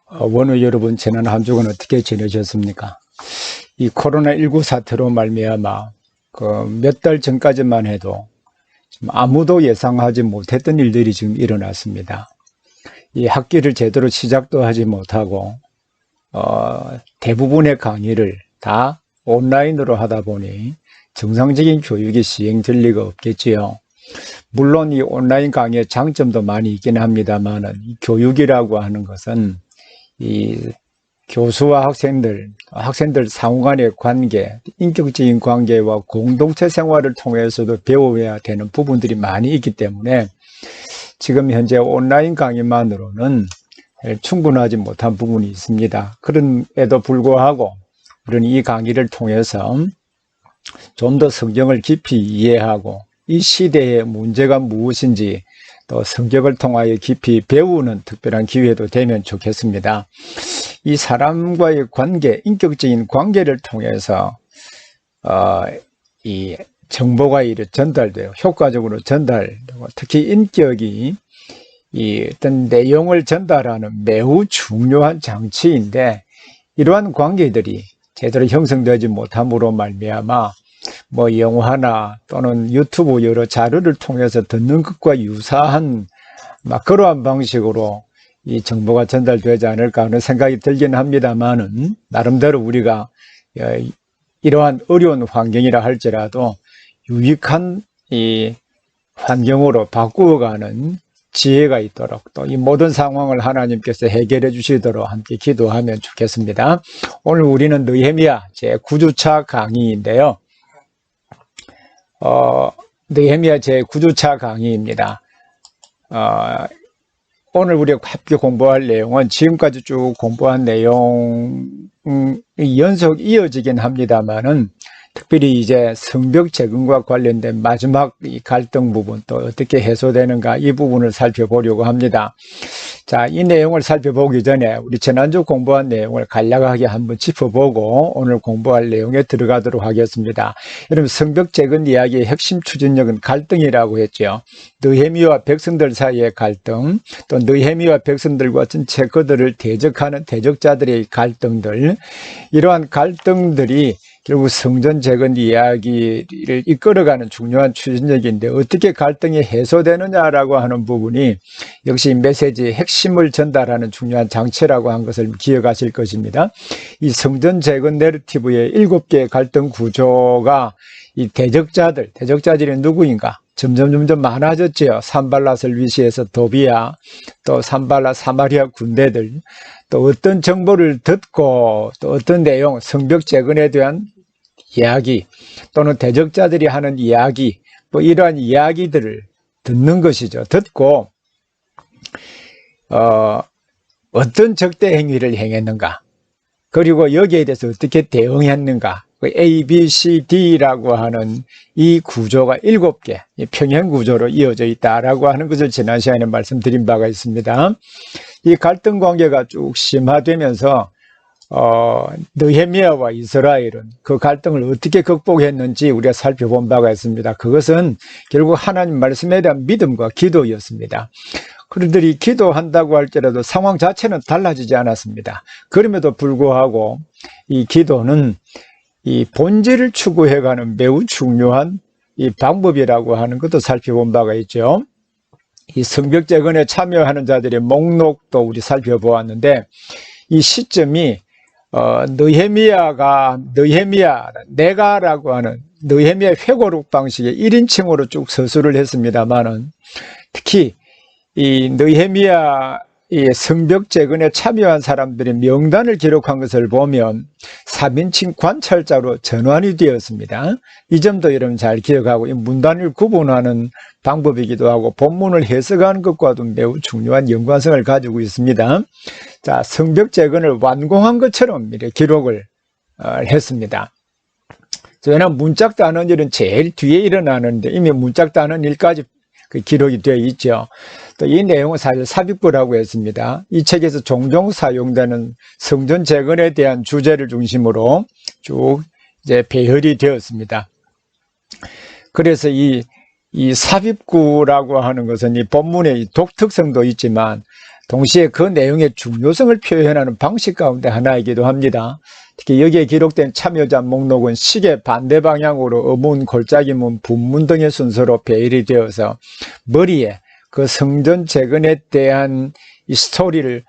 원우 여러분, 지난 한 주간 어떻게 지내셨습니까? 이 코로나19 사태로 말미암아 몇 달 전까지만 해도 아무도 예상하지 못했던 일들이 지금 일어났습니다. 이 학기를 제대로 시작도 하지 못하고 대부분의 강의를 다 온라인으로 하다 보니 정상적인 교육이 시행될 리가 없겠지요. 물론 이 온라인 강의의 장점도 많이 있긴 합니다만, 이 교육이라고 하는 것은 이 교수와 학생들 상호 간의 관계, 인격적인 관계와 공동체 생활을 통해서도 배워야 되는 부분들이 많이 있기 때문에 지금 현재 온라인 강의만으로는 충분하지 못한 부분이 있습니다. 그럼에도 불구하고 우리는 이 강의를 통해서 좀 더 성경을 깊이 이해하고 이 시대의 문제가 무엇인지 또 성경을 통하여 깊이 배우는 특별한 기회도 되면 좋겠습니다. 이 사람과의 관계, 인격적인 관계를 통해서 이 정보가 이렇게 전달돼요. 효과적으로 전달되고, 특히 인격이 이 어떤 내용을 전달하는 매우 중요한 장치인데, 이러한 관계들이 제대로 형성되지 못함으로 말미암아 영화나 또는 유튜브 여러 자료를 통해서 듣는 것과 유사한 그러한 방식으로 이 정보가 전달되지 않을까 하는 생각이 들긴 합니다만은, 나름대로 우리가 이러한 어려운 환경이라 할지라도 유익한 이 환경으로 바꾸어가는 지혜가 있도록, 또 이 모든 상황을 하나님께서 해결해 주시도록 함께 기도하면 좋겠습니다. 오늘 우리는 느헤미야 제9주차 강의인데요. 느헤미야 제9주차 강의입니다. 오늘 우리가 함께 공부할 내용은 지금까지 쭉 공부한 내용 연속 이어지긴 합니다만은, 특별히 이제 성벽 재건과 관련된 마지막 이 갈등 부분, 또 어떻게 해소되는가, 이 부분을 살펴보려고 합니다. 자, 이 내용을 살펴보기 전에 우리 지난주 공부한 내용을 간략하게 한번 짚어보고 오늘 공부할 내용에 들어가도록 하겠습니다. 여러분, 성벽 재건 이야기의 핵심 추진력은 갈등이라고 했죠. 느헤미야와 백성들 사이의 갈등, 또 느헤미야와 백성들과 전체 그들을 대적하는 대적자들의 갈등들, 이러한 갈등들이 결국 성전 재건 이야기를 이끌어가는 중요한 추진력인데, 어떻게 갈등이 해소되느냐라고 하는 부분이 역시 메시지의 핵심을 전달하는 중요한 장치라고 한 것을 기억하실 것입니다. 이 성전 재건 내러티브의 7개의 갈등 구조가 이 대적자들이 누구인가? 점점 많아졌지요. 산발랏을 위시해서 도비야, 또 산발랏 사마리아 군대들, 또 어떤 정보를 듣고 또 어떤 내용, 성벽 재건에 대한 이야기, 또는 대적자들이 하는 이야기, 이러한 이야기들을 듣는 것이죠. 듣고 어떤 적대 행위를 행했는가, 그리고 여기에 대해서 어떻게 대응했는가, A, B, C, D라고 하는 이 구조가 7개 평행 구조로 이어져 있다라고 하는 것을 지난 시간에 말씀드린 바가 있습니다. 이 갈등 관계가 쭉 심화되면서 느헤미야와 이스라엘은 그 갈등을 어떻게 극복했는지 우리가 살펴본 바가 있습니다. 그것은 결국 하나님 말씀에 대한 믿음과 기도였습니다. 그들이 기도한다고 할지라도 상황 자체는 달라지지 않았습니다. 그럼에도 불구하고 이 기도는 이 본질을 추구해가는 매우 중요한 이 방법이라고 하는 것도 살펴본 바가 있죠. 이 성벽 재건에 참여하는 자들의 목록도 우리 살펴보았는데, 이 시점이 내가라고 하는 느헤미야의 회고록 방식의 1인칭으로 쭉 서술을 했습니다만은, 특히 이 느헤미야 이 성벽 재건에 참여한 사람들의 명단을 기록한 것을 보면 3인칭 관찰자로 전환이 되었습니다. 이 점도 여러분 잘 기억하고, 이 문단을 구분하는 방법이기도 하고 본문을 해석하는 것과도 매우 중요한 연관성을 가지고 있습니다. 자, 성벽 재건을 완공한 것처럼 이렇게 기록을 했습니다. 왜냐하면 문짝 따는 일은 제일 뒤에 일어나는데 이미 문짝 따는 일까지 그 기록이 되어 있죠. 또 이 내용은 사실 삽입부라고 했습니다. 이 책에서 종종 사용되는 성전 재건에 대한 주제를 중심으로 쭉 이제 배열이 되었습니다. 그래서 이 삽입구라고 하는 것은 이 본문의 독특성도 있지만 동시에 그 내용의 중요성을 표현하는 방식 가운데 하나이기도 합니다. 특히 여기에 기록된 참여자 목록은 시계 반대 방향으로 어문, 골짜기문, 분문 등의 순서로 배열이 되어서 머리에 그 성전 재건에 대한 이 스토리를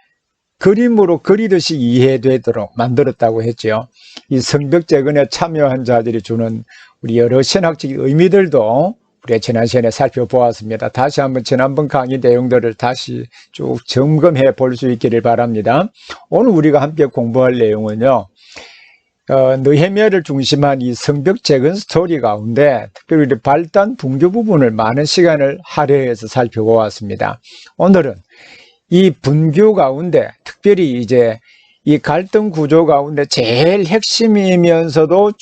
그림으로 그리듯이 이해되도록 만들었다고 했죠. 이 성벽 재건에 참여한 자들이 주는 우리 여러 신학적 의미들도 우리가 지난 시간에 살펴보았습니다. 다시 한번 지난번 강의 내용들을 다시 쭉 점검해 볼 수 있기를 바랍니다. 오늘 우리가 함께 공부할 내용은요, 느헤미야를 중심한 이 성벽 재건 스토리 가운데 특별히 우리 발단 분교 부분을 많은 시간을 할애해서 살펴보았습니다. 오늘은 이 분교 가운데 특별히 이제 이 갈등 구조 가운데 제일 핵심이면서도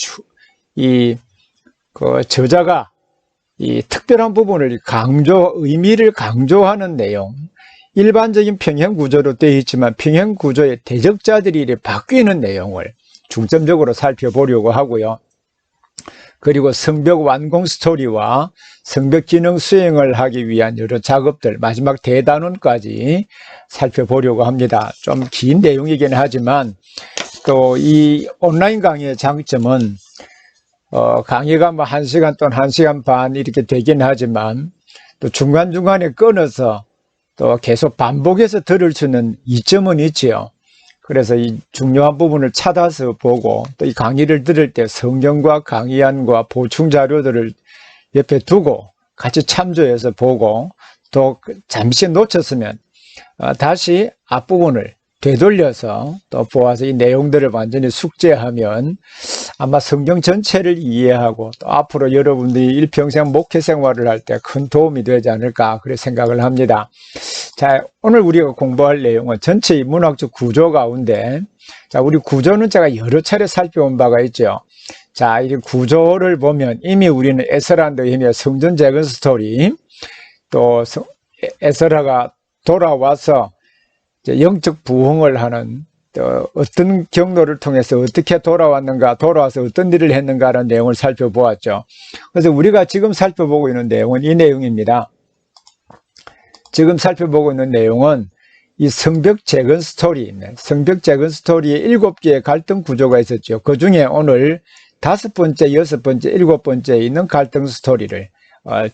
저자가 이 특별한 부분을 의미를 강조하는 내용, 일반적인 평행 구조로 되어 있지만 평행 구조의 대적자들이 바뀌는 내용을 중점적으로 살펴보려고 하고요. 그리고 성벽 완공 스토리와 성벽 기능 수행을 하기 위한 여러 작업들, 마지막 대단원까지 살펴보려고 합니다. 좀 긴 내용이긴 하지만 또 이 온라인 강의의 장점은 강의가 뭐 1시간 또는 1시간 반 이렇게 되긴 하지만 또 중간중간에 끊어서 또 계속 반복해서 들을 수 있는 이점은 있지요. 그래서 이 중요한 부분을 찾아서 보고 또 이 강의를 들을 때 성경과 강의안과 보충 자료들을 옆에 두고 같이 참조해서 보고 또 잠시 놓쳤으면 다시 앞부분을 되돌려서 또 보아서 이 내용들을 완전히 숙지하면 아마 성경 전체를 이해하고 또 앞으로 여러분들이 일평생 목회 생활을 할 때 큰 도움이 되지 않을까 그렇게 생각을 합니다. 자, 오늘 우리가 공부할 내용은 전체 이 문학적 구조 가운데, 자, 우리 구조는 제가 여러 차례 살펴본 바가 있죠. 자, 이 구조를 보면 이미 우리는 에스라 느헤미야 성전 재건 스토리, 또 에스라가 돌아와서 영적 부흥을 하는 또 어떤 경로를 통해서 어떻게 돌아왔는가, 돌아와서 어떤 일을 했는가라는 내용을 살펴보았죠. 그래서 우리가 지금 살펴보고 있는 내용은 이 내용입니다. 지금 살펴보고 있는 내용은 이 성벽 재건 스토리입니다. 성벽 재건 스토리에 7개의 갈등 구조가 있었죠. 그 중에 오늘 5번째, 6번째, 7번째에 있는 갈등 스토리를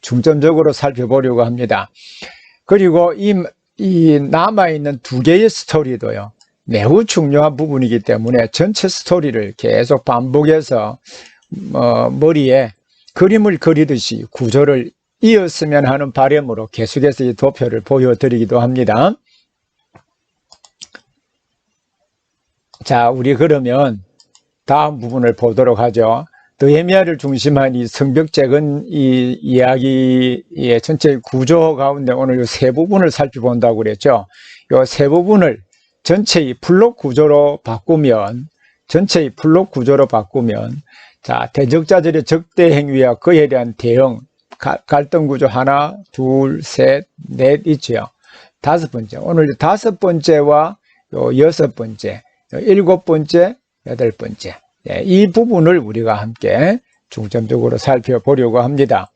중점적으로 살펴보려고 합니다. 그리고 이 남아있는 2개의 스토리도요, 매우 중요한 부분이기 때문에 전체 스토리를 계속 반복해서 머리에 그림을 그리듯이 구조를 이었으면 하는 바람으로 계속해서 이 도표를 보여드리기도 합니다. 자, 우리 그러면 다음 부분을 보도록 하죠. 느헤미야를 중심한 이 성벽 재건 이 이야기의 전체 구조 가운데 오늘 이 세 부분을 살펴본다고 그랬죠. 이 세 부분을 전체의 블록 구조로 바꾸면, 자, 대적자들의 적대 행위와 그에 대한 대응, 갈등 구조 하나, 둘, 셋, 넷 있지요. 5번째. 오늘 5번째와 6번째, 7번째, 8번째. 네, 이 부분을 우리가 함께 중점적으로 살펴보려고 합니다.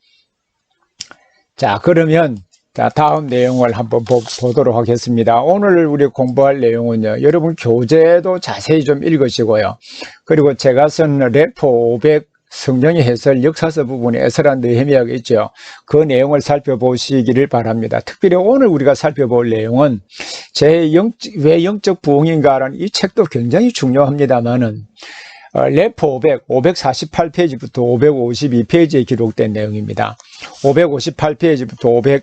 자, 그러면 다음 내용을 한번 보도록 하겠습니다. 오늘 우리 공부할 내용은요, 여러분 교재도 자세히 좀 읽으시고요. 그리고 제가 쓴 레포 500 성경의 해설 역사서 부분에 에스라 느헤미야가 있죠. 그 내용을 살펴보시기를 바랍니다. 특별히 오늘 우리가 살펴볼 내용은 왜 영적 부흥인가라는 이 책도 굉장히 중요합니다만은 레포 500, 548페이지부터 552페이지에 기록된 내용입니다. 558페이지부터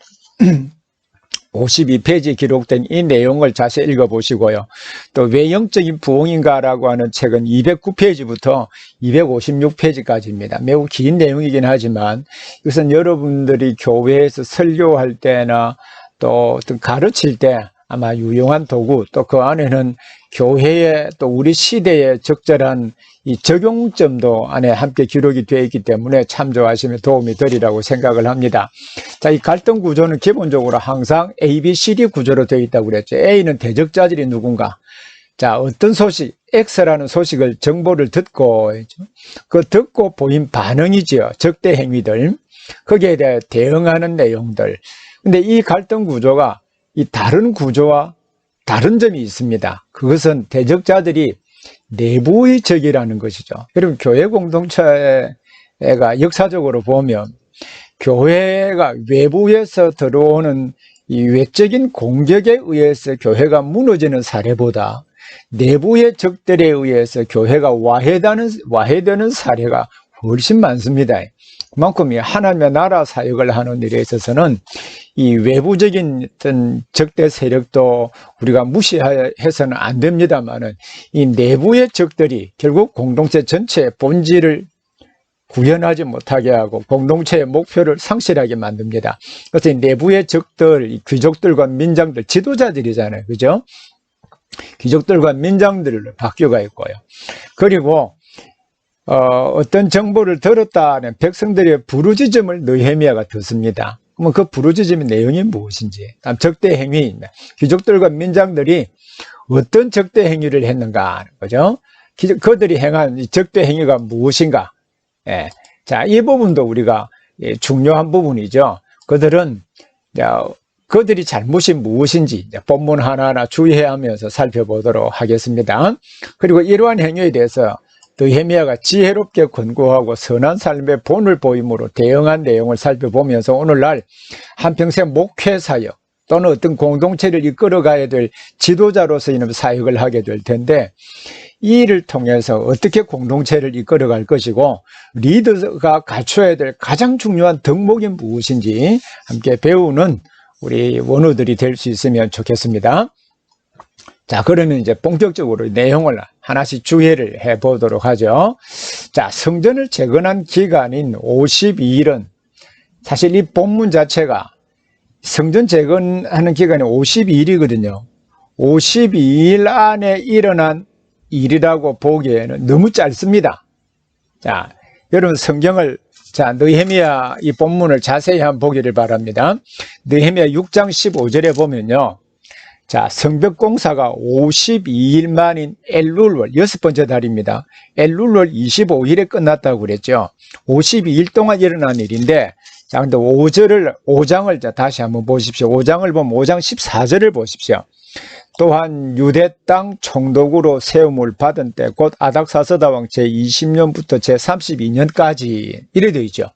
552페이지에 기록된 이 내용을 자세히 읽어보시고요. 또 왜 영적인 부흥인가라고 하는 책은 209페이지부터 256페이지까지입니다. 매우 긴 내용이긴 하지만 이것은 여러분들이 교회에서 설교할 때나 또 어떤 가르칠 때 아마 유용한 도구, 또 그 안에는 교회의 또 우리 시대에 적절한 이 적용점도 안에 함께 기록이 되어 있기 때문에 참조하시면 도움이 되리라고 생각을 합니다. 자, 이 갈등 구조는 기본적으로 항상 A, B, C, D 구조로 되어 있다고 그랬죠. A는 대적자들이 누군가. 자, 어떤 소식, X라는 소식을, 정보를 듣고, 그 듣고 보인 반응이지요. 적대 행위들. 거기에 대해 대응하는 내용들. 근데 이 갈등 구조가 이 다른 구조와 다른 점이 있습니다. 그것은 대적자들이 내부의 적이라는 것이죠. 여러분, 교회 공동체가 역사적으로 보면 교회가 외부에서 들어오는 이 외적인 공격에 의해서 교회가 무너지는 사례보다 내부의 적들에 의해서 교회가 와해되는 사례가 훨씬 많습니다. 그만큼 하나님의 나라 사역을 하는 일에 있어서는 이 외부적인 어떤 적대 세력도 우리가 무시해서는 안 됩니다만은 이 내부의 적들이 결국 공동체 전체의 본질을 구현하지 못하게 하고 공동체의 목표를 상실하게 만듭니다. 그래서 이 내부의 적들, 귀족들과 민장들, 지도자들이잖아요. 그죠? 귀족들과 민장들을 바뀌어가 있고요. 그리고 어떤 정보를 들었다는 백성들의 부르짖음을 느헤미야가 듣습니다. 그러면 그 부르짖음의 내용이 무엇인지, 적대 행위입니다. 귀족들과 민장들이 어떤 적대 행위를 했는가 하는 거죠. 그들이 행한 이 적대 행위가 무엇인가. 예. 자, 이 부분도 우리가 중요한 부분이죠. 그들이 잘못이 무엇인지 본문 하나하나 주의해 하면서 살펴보도록 하겠습니다. 그리고 이러한 행위에 대해서 느헤미야가 지혜롭게 권고하고 선한 삶의 본을 보임으로 대응한 내용을 살펴보면서 오늘날 한평생 목회 사역 또는 어떤 공동체를 이끌어가야 될 지도자로서 이런 사역을 하게 될 텐데, 이 일을 통해서 어떻게 공동체를 이끌어갈 것이고 리더가 갖춰야 될 가장 중요한 덕목이 무엇인지 함께 배우는 우리 원우들이 될 수 있으면 좋겠습니다. 자, 그러면 이제 본격적으로 내용을 하나씩 주의를 해 보도록 하죠. 자, 성전을 재건한 기간인 52일은 사실 이 본문 자체가 성전 재건하는 기간이 52일이거든요. 52일 안에 일어난 일이라고 보기에는 너무 짧습니다. 자, 여러분 성경을 느헤미야 이 본문을 자세히 한번 보기를 바랍니다. 느헤미야 6장 15절에 보면요. 자, 성벽 공사가 52일 만인 엘룰월 6번째 달입니다. 엘룰월 25일에 끝났다고 그랬죠. 52일 동안 일어난 일인데, 자, 근데 5장을 다시 한번 보십시오. 5장을 보면 5장 14절을 보십시오. 또한 유대 땅 총독으로 세움을 받은 때 곧 아닥사스다 왕 제20년부터 제32년까지 이래 되어 있죠.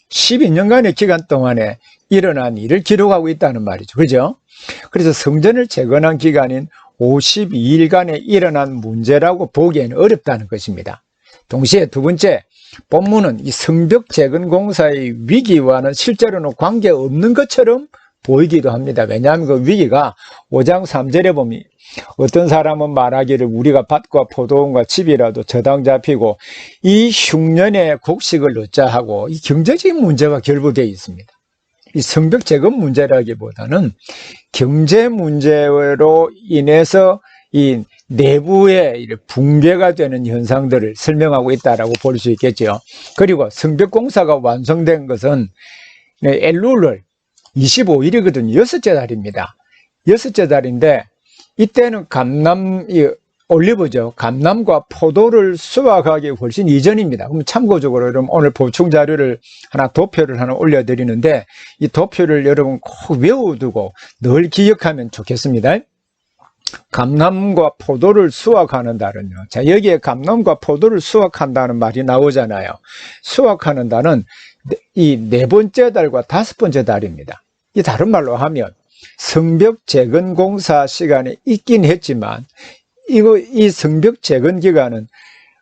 12년간의 기간 동안에 일어난 일을 기록하고 있다는 말이죠. 그죠? 그래서 성전을 재건한 기간인 52일간에 일어난 문제라고 보기에는 어렵다는 것입니다. 동시에 두 번째, 본문은 이 성벽 재건 공사의 위기와는 실제로는 관계없는 것처럼 보이기도 합니다. 왜냐하면 그 위기가 5장 3절에 보면 어떤 사람은 말하기를 우리가 밭과 포도원과 집이라도 저당 잡히고 이 흉년에 곡식을 얻자 하고, 이 경제적인 문제가 결부되어 있습니다. 이 성벽 재건 문제라기보다는 경제 문제로 인해서 이 내부에 붕괴가 되는 현상들을 설명하고 있다라고 볼 수 있겠죠. 그리고 성벽 공사가 완성된 것은 엘룰월 25일이거든요. 6째 달입니다. 6째 달인데 이때는 올리브죠. 감남과 포도를 수확하기 훨씬 이전입니다. 그럼 참고적으로 여러분 오늘 보충 자료를 도표를 하나 올려드리는데, 이 도표를 여러분 꼭 외워두고 늘 기억하면 좋겠습니다. 감남과 포도를 수확하는 달은요. 자, 여기에 감남과 포도를 수확한다는 말이 나오잖아요. 수확하는 달은 이 4번째 달과 5번째 달입니다. 이 다른 말로 하면 성벽 재건 공사 시간에 있긴 했지만 이 성벽 재건 기간은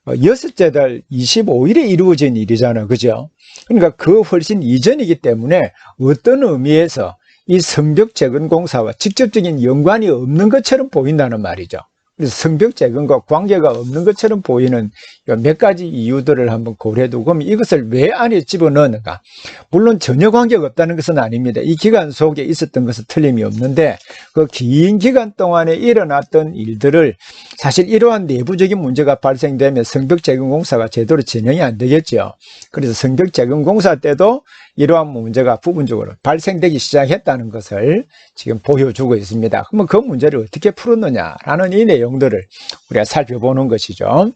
6째 달 25일에 이루어진 일이잖아요. 그죠? 그러니까 그 훨씬 이전이기 때문에 어떤 의미에서 이 성벽 재건 공사와 직접적인 연관이 없는 것처럼 보인다는 말이죠. 그래서 성벽 재건과 관계가 없는 것처럼 보이는 몇 가지 이유들을 한번 고려해두고, 그럼 이것을 왜 안에 집어넣는가? 물론 전혀 관계가 없다는 것은 아닙니다. 이 기간 속에 있었던 것은 틀림이 없는데, 그 긴 기간 동안에 일어났던 일들을, 사실 이러한 내부적인 문제가 발생되면 성벽 재건 공사가 제대로 진행이 안 되겠죠. 그래서 성벽 재건 공사 때도 이러한 문제가 부분적으로 발생되기 시작했다는 것을 지금 보여주고 있습니다. 그러면 그 문제를 어떻게 풀었느냐라는 이 내용들을 우리가 살펴보는 것이죠.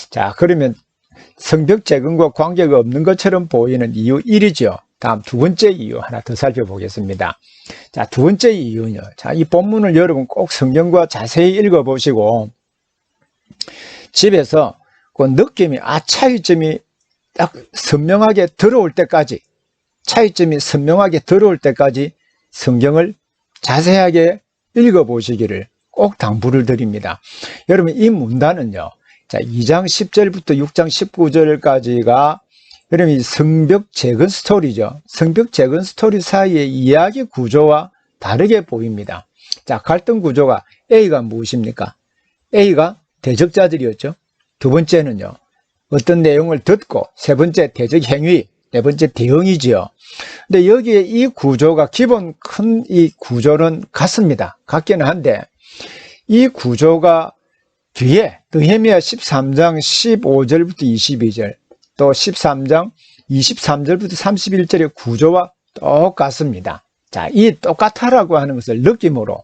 자, 그러면 성벽 재건과 관계가 없는 것처럼 보이는 이유 1이죠. 다음 두 번째 이유 하나 더 살펴보겠습니다. 자, 두 번째 이유는요. 자, 이 본문을 여러분 꼭 성경과 자세히 읽어보시고 집에서 그 느낌이, 차이점이 딱 선명하게 들어올 때까지, 차이점이 선명하게 들어올 때까지 성경을 자세하게 읽어보시기를 꼭 당부를 드립니다. 여러분, 이 문단은요, 자, 2장 10절부터 6장 19절까지가 여러분 이 성벽 재건 스토리죠. 성벽 재건 스토리 사이의 이야기 구조와 다르게 보입니다. 자, 갈등 구조가 A가 무엇입니까? A가 대적자들이었죠. 두 번째는요, 어떤 내용을 듣고, 세 번째 대적 행위, 네 번째 대응이지요. 근데 여기에 이 구조가 기본 큰 이 구조는 같습니다. 같기는 한데 이 구조가 뒤에 느헤미야 13장 15절부터 22절 또 13장 23절부터 31절의 구조와 똑같습니다. 자, 이 똑같다라고 하는 것을 느낌으로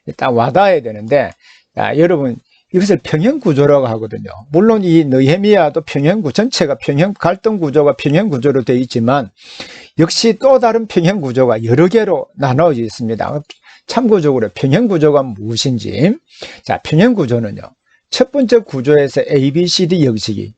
일단 와닿아야 되는데, 자, 여러분 이것을 평행구조라고 하거든요. 물론 이 느헤미야도 평행구, 전체가 평행, 갈등 구조가 평행구조로 되어 있지만 역시 또 다른 평행구조가 여러 개로 나눠져 있습니다. 참고적으로 평행구조가 무엇인지, 자, 평행구조는요, 첫 번째 구조에서 A, B, C, D 형식이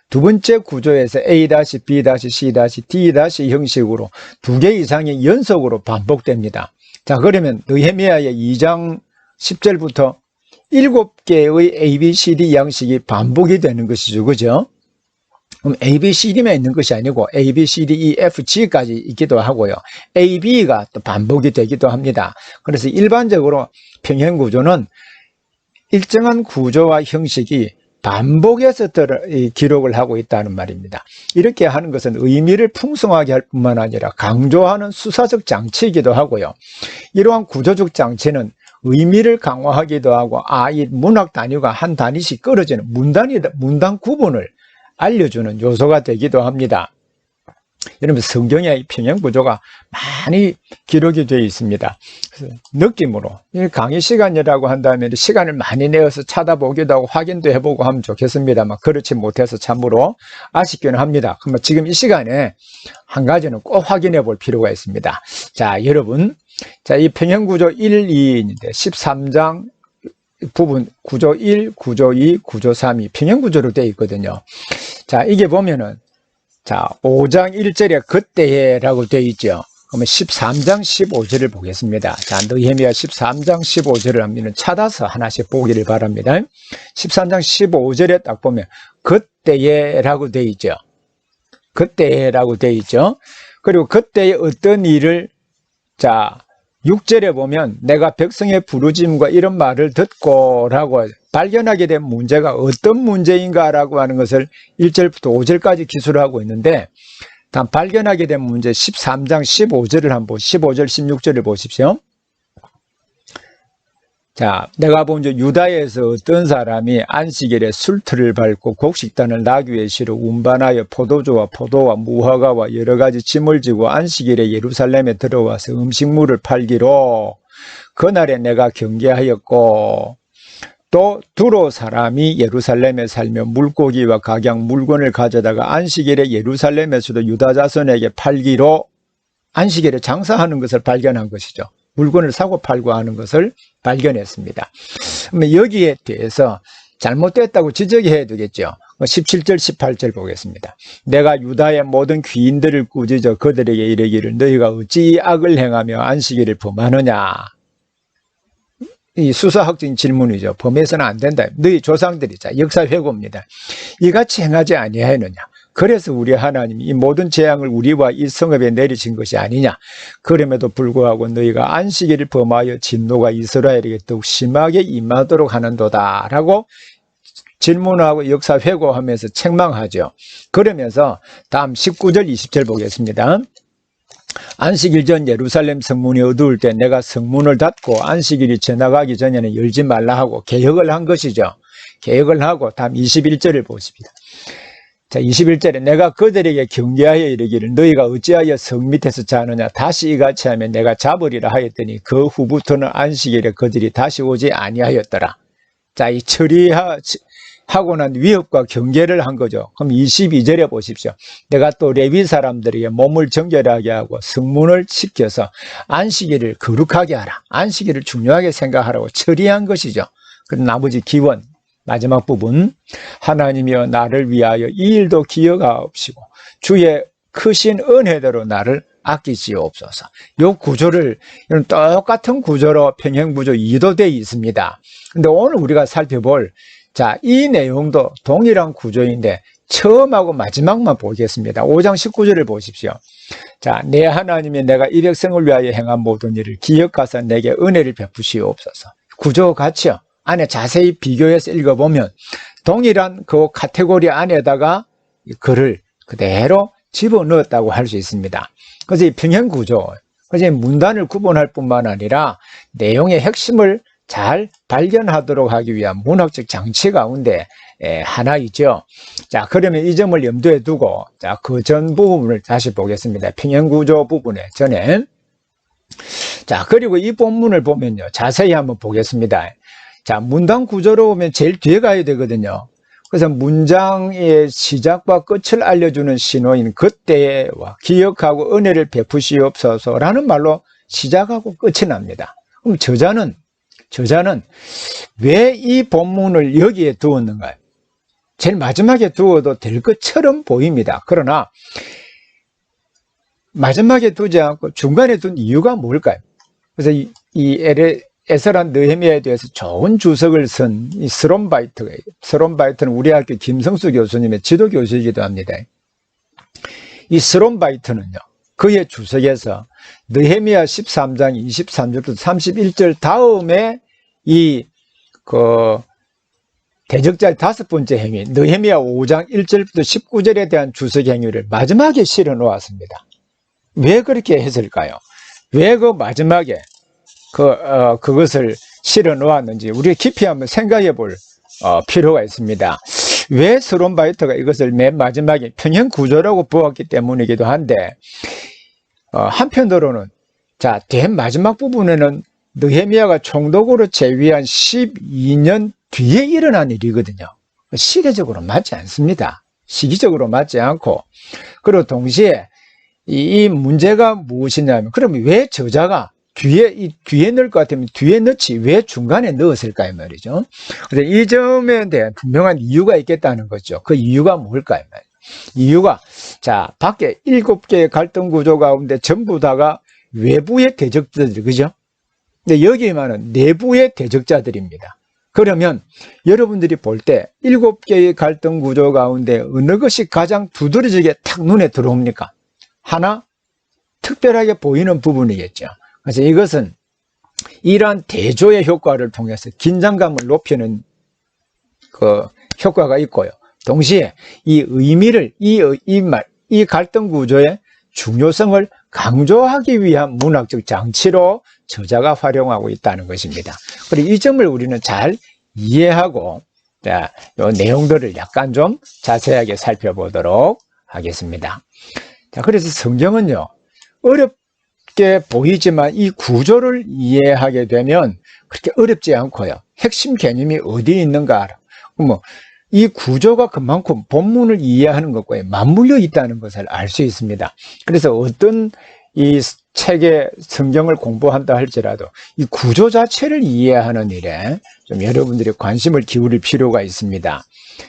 두 번째 구조에서 A-, B-, C-, D- 형식으로 두 개 이상의 연속으로 반복됩니다. 자, 그러면 느헤미야의 2장 10절부터 7개의 A, B, C, D 양식이 반복이 되는 것이죠. 그죠? 그럼 A, B, C, D만 있는 것이 아니고 A, B, C, D, E, F, G까지 있기도 하고요. A, B가 또 반복이 되기도 합니다. 그래서 일반적으로 평행구조는 일정한 구조와 형식이 반복해서 기록을 하고 있다는 말입니다. 이렇게 하는 것은 의미를 풍성하게 할 뿐만 아니라 강조하는 수사적 장치이기도 하고요. 이러한 구조적 장치는 의미를 강화하기도 하고, 이 문학 단위가 한 단위씩 끊어지는 문단 구분을 알려주는 요소가 되기도 합니다. 여러분, 성경의 평행구조가 많이 기록이 되어 있습니다. 그래서 느낌으로, 강의 시간이라고 한다면 시간을 많이 내어서 찾아보기도 하고 확인도 해보고 하면 좋겠습니다만 그렇지 못해서 참으로 아쉽기는 합니다. 그러면 지금 이 시간에 한 가지는 꼭 확인해 볼 필요가 있습니다. 자, 여러분, 자, 이 평행구조 1, 2인데 13장 부분 구조 1, 구조 2, 구조 3이 평행구조로 되어 있거든요. 자, 이게 보면은, 자, 5장 1절에 그때에 라고 되어 있죠. 그러면 13장 15절을 보겠습니다. 자, 느헤미야 13장 15절을 한번 찾아서 하나씩 보기를 바랍니다. 13장 15절에 딱 보면 그때에 라고 되어 있죠. 그때에 라고 되어 있죠. 그리고 그때에 어떤 일을, 자, 6절에 보면 내가 백성의 부르짐과 이런 말을 듣고 라고 발견하게 된 문제가 어떤 문제인가 라고 하는 것을 1절부터 5절까지 기술을 하고 있는데, 다음 발견하게 된 문제 13장 15절을 한번 15절 16절을 보십시오. 자, 내가 본 적 유다에서 어떤 사람이 안식일에 술틀을 밟고 곡식단을 나귀에 실어 운반하여 포도주와 포도와 무화과와 여러 가지 짐을 지고 안식일에 예루살렘에 들어와서 음식물을 팔기로 그날에 내가 경계하였고, 또 두로 사람이 예루살렘에 살며 물고기와 각양 물건을 가져다가 안식일에 예루살렘에서도 유다 자손에게 팔기로, 안식일에 장사하는 것을 발견한 것이죠. 물건을 사고 팔고 하는 것을 발견했습니다. 그러면 여기에 대해서 잘못됐다고 지적해야 되겠죠. 17절 18절 보겠습니다. 내가 유다의 모든 귀인들을 꾸짖어 그들에게 이르기를 너희가 어찌 이 악을 행하며 안식일을 범하느냐. 이 수사학적인 질문이죠. 범해서는 안 된다. 너희 조상들이, 자, 역사 회고입니다. 이같이 행하지 아니하였느냐. 그래서 우리 하나님이 이 모든 재앙을 우리와 이 성읍에 내리신 것이 아니냐. 그럼에도 불구하고 너희가 안식일을 범하여 진노가 이스라엘에게 더욱 심하게 임하도록 하는도다 라고 질문하고 역사 회고하면서 책망하죠. 그러면서 다음 19절 20절 보겠습니다. 안식일 전 예루살렘 성문이 어두울 때 내가 성문을 닫고 안식일이 지나가기 전에는 열지 말라 하고 개혁을 한 것이죠. 개혁을 하고 다음 21절을 보십니다. 자, 21절에 내가 그들에게 경계하여 이르기를 너희가 어찌하여 성 밑에서 자느냐. 다시 이같이 하면 내가 잡으리라 하였더니 그 후부터는 안식일에 그들이 다시 오지 아니하였더라. 자, 이 처리하는 하고 난 위협과 경계를 한 거죠. 그럼 22절에 보십시오. 내가 또 레위 사람들에게 몸을 정결하게 하고 성문을 시켜서 안식일을 거룩하게 하라. 안식일을 중요하게 생각하라고 처리한 것이죠. 그리고 나머지 기원 마지막 부분, 하나님이여 나를 위하여 이 일도 기억하옵시고 주의 크신 은혜대로 나를 아끼시옵소서. 이 구조를, 이런 똑같은 구조로 평행구조 2도 되어 있습니다. 근데 오늘 우리가 살펴볼, 자, 이 내용도 동일한 구조인데 처음하고 마지막만 보겠습니다. 5장 19절을 보십시오. 자, 내 하나님이 내가 이 백성을 위하여 행한 모든 일을 기억하사 내게 은혜를 베푸시옵소서. 구조 같이요. 안에 자세히 비교해서 읽어보면 동일한 그 카테고리 안에다가 글을 그대로 집어넣었다고 할 수 있습니다. 그래서 이 평행구조, 그래서 문단을 구분할 뿐만 아니라 내용의 핵심을 잘 발견하도록 하기 위한 문학적 장치 가운데 하나이죠. 자, 그러면 이 점을 염두에 두고, 자, 그 전 부분을 다시 보겠습니다. 평행구조 부분에 전에. 자, 그리고 이 본문을 보면요. 자세히 한번 보겠습니다. 자, 문단 구조로 보면 제일 뒤에 가야 되거든요. 그래서 문장의 시작과 끝을 알려주는 신호인 그때와 기억하고 은혜를 베푸시옵소서라는 말로 시작하고 끝이 납니다. 그럼 저자는 왜 이 본문을 여기에 두었는가요? 제일 마지막에 두어도 될 것처럼 보입니다. 그러나 마지막에 두지 않고 중간에 둔 이유가 뭘까요? 그래서 이 에스라 느헤미야에 대해서 좋은 주석을 쓴 이 스론바이트는 우리 학교 김성수 교수님의 지도 교수이기도 합니다. 이 스론바이트는요, 그의 주석에서 느헤미야 13장 23절부터 31절 다음에 대적자의 5번째 행위, 느헤미야 5장 1절부터 19절에 대한 주석 행위를 마지막에 실어 놓았습니다. 왜 그렇게 했을까요? 왜 그 마지막에 그것을 실어 놓았는지 우리가 깊이 한번 생각해 볼 필요가 있습니다. 왜 스론바이터가 이것을 맨 마지막에 평행 구조라고 보았기 때문이기도 한데, 한편으로는, 자, 맨 마지막 부분에는 느헤미야가 총독으로 재위한 12년 뒤에 일어난 일이거든요. 시계적으로 맞지 않습니다. 시기적으로 맞지 않고, 그리고 동시에 이 문제가 무엇이냐면, 그러면 왜 저자가 뒤에 넣을 것 같으면 뒤에 넣지 왜 중간에 넣었을까요 말이죠. 그래서 이 점에 대한 분명한 이유가 있겠다는 거죠. 그 이유가 뭘까요? 이유가, 자, 밖에 7개의 갈등 구조 가운데 전부 다가 외부의 대적자들, 그죠? 근데 여기에만은 내부의 대적자들입니다. 그러면 여러분들이 볼 때 7개의 갈등 구조 가운데 어느 것이 가장 두드러지게 탁 눈에 들어옵니까? 하나, 특별하게 보이는 부분이겠죠. 그래서 이것은 이러한 대조의 효과를 통해서 긴장감을 높이는 그 효과가 있고요. 동시에 이 의미를, 이 갈등 구조의 중요성을 강조하기 위한 문학적 장치로 저자가 활용하고 있다는 것입니다. 그리고 이 점을 우리는 잘 이해하고, 자, 이 내용들을 약간 좀 자세하게 살펴보도록 하겠습니다. 자, 그래서 성경은요, 어렵게 보이지만 이 구조를 이해하게 되면 그렇게 어렵지 않고요. 핵심 개념이 어디에 있는가 알아. 이 구조가 그만큼 본문을 이해하는 것과 맞물려 있다는 것을 알 수 있습니다. 그래서 어떤 이 책의 성경을 공부한다 할지라도 이 구조 자체를 이해하는 일에 좀 여러분들이 관심을 기울일 필요가 있습니다.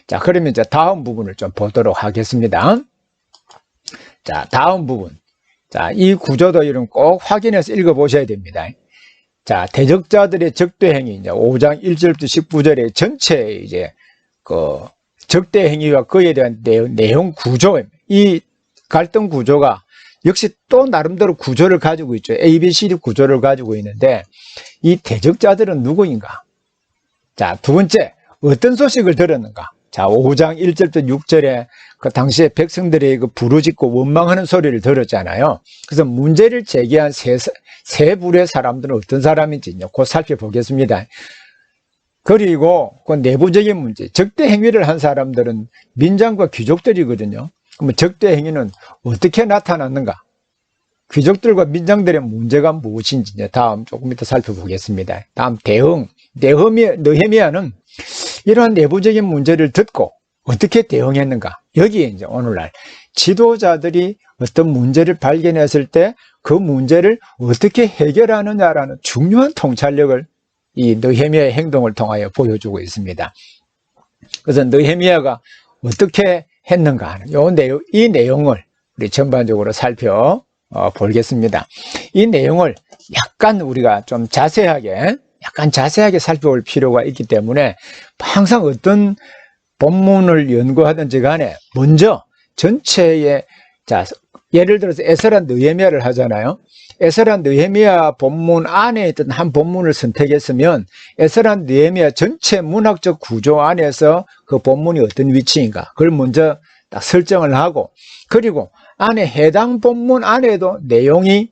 자, 그러면 이제 다음 부분을 좀 보도록 하겠습니다. 자, 다음 부분. 자, 이 구조도 이런 꼭 확인해서 읽어보셔야 됩니다. 자, 대적자들의 적대 행위, 이제 5장 1절부터 19절의 전체 이제 그 적대 행위와 그에 대한 내용 구조, 이 갈등 구조가 역시 또 나름대로 구조를 가지고 있죠. ABCD 구조를 가지고 있는데 이 대적자들은 누구인가? 자, 두 번째, 어떤 소식을 들었는가? 자, 5장 1절부터 6절에 그 당시에 백성들이 그 부르짖고 원망하는 소리를 들었잖아요. 그래서 문제를 제기한 세 부류의 사람들은 어떤 사람인지 곧 살펴보겠습니다. 그리고 그 내부적인 문제, 적대 행위를 한 사람들은 민장과 귀족들이거든요. 그러면 적대 행위는 어떻게 나타났는가? 귀족들과 민장들의 문제가 무엇인지 다음 조금 이따 살펴보겠습니다. 다음 대응. 느헤미야는 이러한 내부적인 문제를 듣고 어떻게 대응했는가? 여기에 이제 오늘날 지도자들이 어떤 문제를 발견했을 때 그 문제를 어떻게 해결하느냐라는 중요한 통찰력을 이 느헤미야의 행동을 통하여 보여주고 있습니다. 그래서 느헤미야가 어떻게 했는가 하는 이 내용을 우리 전반적으로 살펴보겠습니다. 이 내용을 약간 우리가 좀 자세하게 살펴볼 필요가 있기 때문에 항상 어떤 본문을 연구하든지 간에 먼저 전체의 예를 들어서 에스라 느헤미야를 하잖아요. 에스라 느헤미야 본문 안에 있던 한 본문을 선택했으면 에스라 느헤미야 전체 문학적 구조 안에서 그 본문이 어떤 위치인가 그걸 먼저 딱 설정을 하고, 그리고 안에 해당 본문 안에도 내용이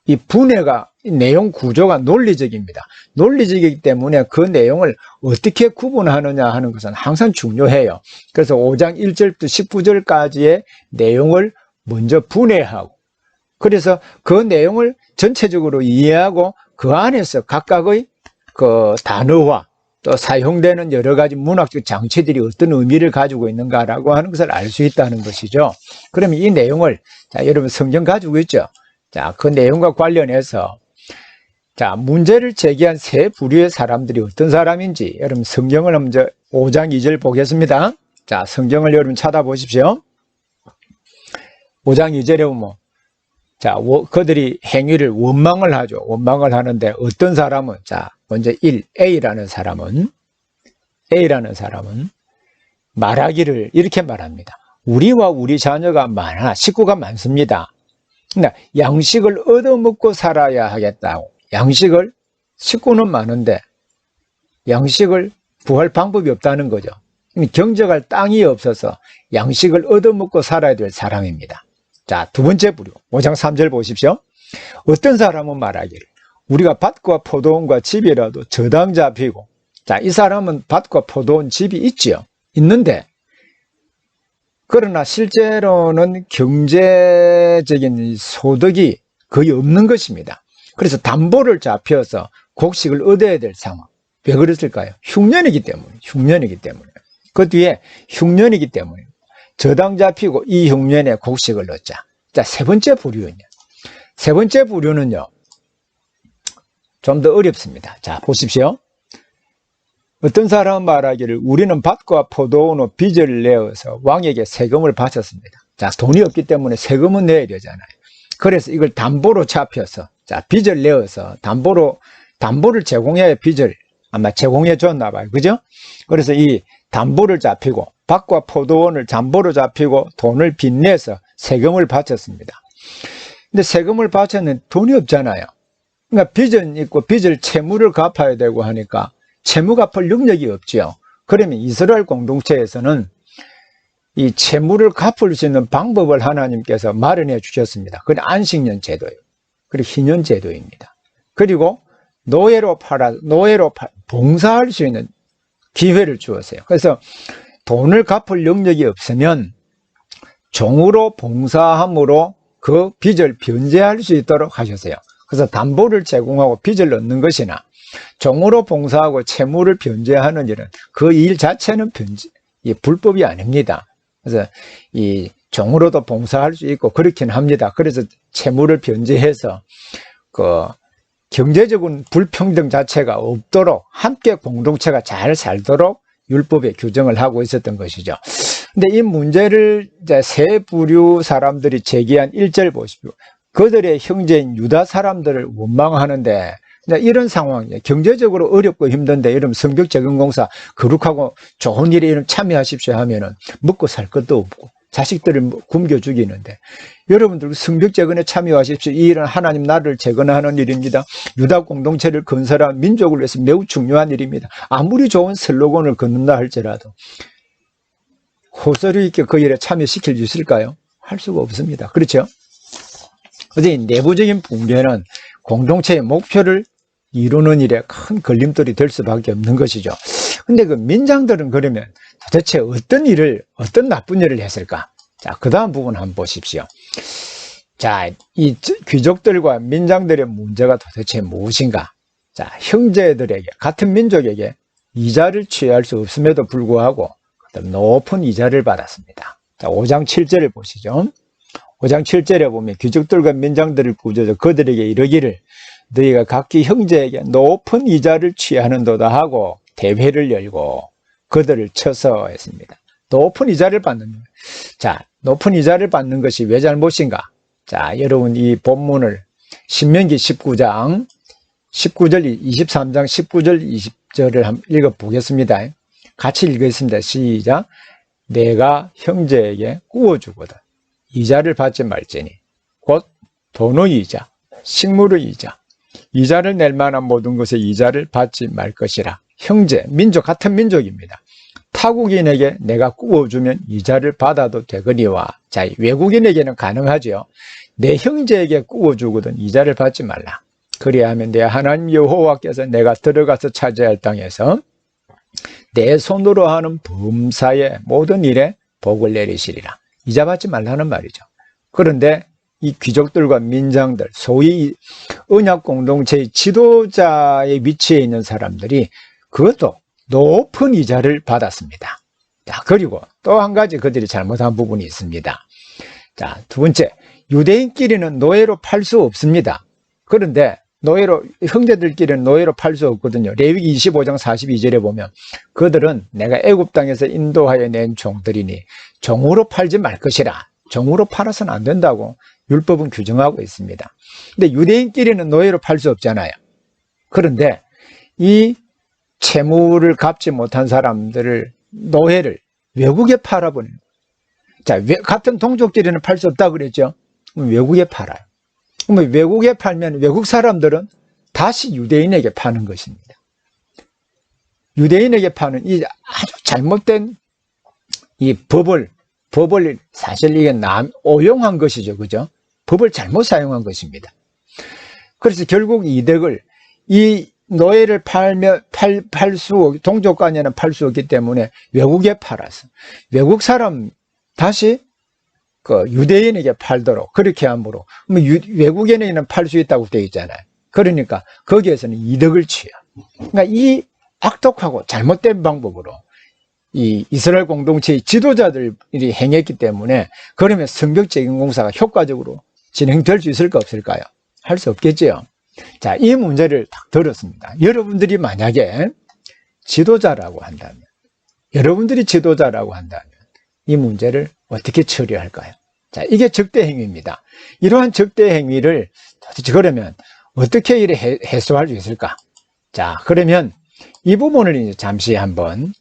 이 분해가 내용 구조가 논리적입니다. 논리적이기 때문에 그 내용을 어떻게 구분하느냐 하는 것은 항상 중요해요. 그래서 5장 1절부터 19절까지의 내용을 먼저 분해하고, 그래서 그 내용을 전체적으로 이해하고 그 안에서 각각의 그 단어와 또 사용되는 여러 가지 문학적 장치들이 어떤 의미를 가지고 있는가라고 하는 것을 알 수 있다는 것이죠. 그러면 이 내용을, 여러분 성경 가지고 있죠? 그 내용과 관련해서 문제를 제기한 세 부류의 사람들이 어떤 사람인지 여러분 성경을 먼저 5장 2절 보겠습니다. 성경을 여러분 찾아보십시오. 5장 2절에 보면 그들이 행위를 원망을 하죠. 원망을 하는데 어떤 사람은 먼저 A라는 사람은 말하기를 이렇게 말합니다. 우리와 우리 자녀가 많아 식구가 많습니다. 양식을 얻어먹고 살아야 하겠다고. 식구는 많은데 양식을 구할 방법이 없다는 거죠. 경작할 땅이 없어서 양식을 얻어먹고 살아야 될 사람입니다. 두 번째 부류 5장 3절 보십시오. 어떤 사람은 말하기를 우리가 밭과 포도원과 집이라도 저당 잡히고, 이 사람은 밭과 포도원 집이 있지요. 있는데 그러나 실제로는 경제적인 소득이 거의 없는 것입니다. 그래서 담보를 잡혀서 곡식을 얻어야 될 상황. 왜 그랬을까요? 흉년이기 때문에. 그 뒤에 흉년이기 때문에 저당 잡히고 이 흉년에 곡식을 얻자. 세 번째 부류는요 좀 더 어렵습니다. 보십시오. 어떤 사람은 말하기를 우리는 밭과 포도원의 빚을 내어서 왕에게 세금을 바쳤습니다. 돈이 없기 때문에 세금은 내야 되잖아요. 그래서 이걸 담보로 잡혀서 빚을 내어서 담보를 제공해야 빚을 아마 제공해 줬나 봐요. 그죠? 그래서 이 담보를 잡히고 밭과 포도원을 담보로 잡히고 돈을 빚내서 세금을 바쳤습니다. 근데 세금을 바쳤는데 돈이 없잖아요. 그러니까 빚은 있고 빚을 채무를 갚아야 되고 하니까 채무 갚을 능력이 없지요. 그러면 이스라엘 공동체에서는 이 채무를 갚을 수 있는 방법을 하나님께서 마련해 주셨습니다. 그게 안식년 제도예요. 그리고 희년 제도입니다. 그리고 노예로 봉사할 수 있는 기회를 주었어요. 그래서 돈을 갚을 능력이 없으면 종으로 봉사함으로 그 빚을 변제할 수 있도록 하셨어요. 그래서 담보를 제공하고 빚을 넣는 것이나 종으로 봉사하고 채무를 변제하는 일은 그 일 자체는 불법이 아닙니다. 그래서 이 종으로도 봉사할 수 있고 그렇긴 합니다. 그래서 채무를 변제해서 그 경제적인 불평등 자체가 없도록 함께 공동체가 잘 살도록 율법에 규정을 하고 있었던 것이죠. 근데 이 문제를 이제 세 부류 사람들이 제기한 1절 보십시오. 그들의 형제인 유다 사람들을 원망하는데 이런 상황이에요. 경제적으로 어렵고 힘든데 이러면 성벽 재건공사 거룩하고 좋은 일에 이런 참여하십시오 하면은 먹고 살 것도 없고 자식들을 굶겨 죽이는데, 여러분들 성벽 재건에 참여하십시오. 이 일은 하나님 나라를 재건하는 일입니다. 유다 공동체를 건설한 민족을 위해서 매우 중요한 일입니다. 아무리 좋은 슬로건을 걷는다 할지라도 호소력 있게 그 일에 참여시킬 수 있을까요? 할 수가 없습니다. 그렇죠? 그래서 내부적인 붕괴는 공동체의 목표를 이루는 일에 큰 걸림돌이 될 수밖에 없는 것이죠. 근데 그 민장들은 그러면 도대체 어떤 나쁜 일을 했을까? 그 다음 부분 한번 보십시오. 이 귀족들과 민장들의 문제가 도대체 무엇인가? 형제들에게, 같은 민족에게 이자를 취할 수 없음에도 불구하고 높은 이자를 받았습니다. 자, 5장 7절을 보시죠. 5장 7절에 보면 귀족들과 민장들을 꾸짖어 그들에게 이르기를 너희가 각기 형제에게 높은 이자를 취하는도다 하고 대회를 열고 그들을 쳐서 했습니다. 높은 이자를 받는 거예요. 자, 높은 이자를 받는 것이 왜 잘못인가? 자, 여러분 이 본문을 신명기 19장 19절 23장 19절 20절을 한번 읽어보겠습니다. 같이 읽겠습니다. 시작. 내가 형제에게 구워주거든 이자를 받지 말지니 곧 돈의 이자, 식물의 이자, 이자를 낼 만한 모든 것에 이자를 받지 말 것이라. 형제, 민족 같은 민족입니다. 타국인에게 내가 구워주면 이자를 받아도 되거니와. 자, 외국인에게는 가능하죠. 내 형제에게 구워주거든 이자를 받지 말라. 그리하면 내 하나님 여호와께서 내가 들어가서 차지할 땅에서 내 손으로 하는 범사의 모든 일에 복을 내리시리라. 이자 받지 말라는 말이죠. 그런데 이 귀족들과 민장들, 소위 언약 공동체의 지도자의 위치에 있는 사람들이 그것도 높은 이자를 받았습니다. 자, 그리고 또 한 가지 그들이 잘못한 부분이 있습니다. 자, 두 번째, 유대인끼리는 노예로 팔 수 없습니다. 그런데 형제들끼리는 노예로 팔 수 없거든요. 레위기 25장 42절에 보면 그들은 내가 애굽 땅에서 인도하여 낸 종들이니 종으로 팔지 말 것이라. 종으로 팔아서는 안 된다고 율법은 규정하고 있습니다. 근데 유대인끼리는 노예로 팔 수 없잖아요. 그런데 이 채무를 갚지 못한 사람들을 노예를 외국에 팔아버리는 거예요. 자, 같은 동족끼리는 팔 수 없다 그랬죠. 그럼 외국에 팔아요. 그러면 외국에 팔면 외국 사람들은 다시 유대인에게 파는 것입니다. 유대인에게 파는 이 아주 잘못된 이 법을 사실 이게 오용한 것이죠. 그죠? 법을 잘못 사용한 것입니다. 그래서 결국 이득을 이 노예를 동족 간에는 팔 수 없기 때문에 외국에 팔아서 외국 사람 다시 그 유대인에게 팔도록 그렇게 함으로 외국인에게는 팔 수 있다고 되어 있잖아요. 그러니까 거기에서는 이득을 취해요. 그러니까 이 악독하고 잘못된 방법으로 이 이스라엘 공동체의 지도자들이 행했기 때문에 그러면 성벽 재건공사가 효과적으로 진행될 수 있을까 없을까요? 할 수 없겠지요. 자, 이 문제를 딱 들었습니다. 여러분들이 만약에 지도자라고 한다면 이 문제를 어떻게 처리할까요? 자, 이게 적대 행위입니다. 이러한 적대 행위를 도대체 그러면 어떻게 이래 해소할 수 있을까? 자, 그러면 이 부분을 이제 잠시 한번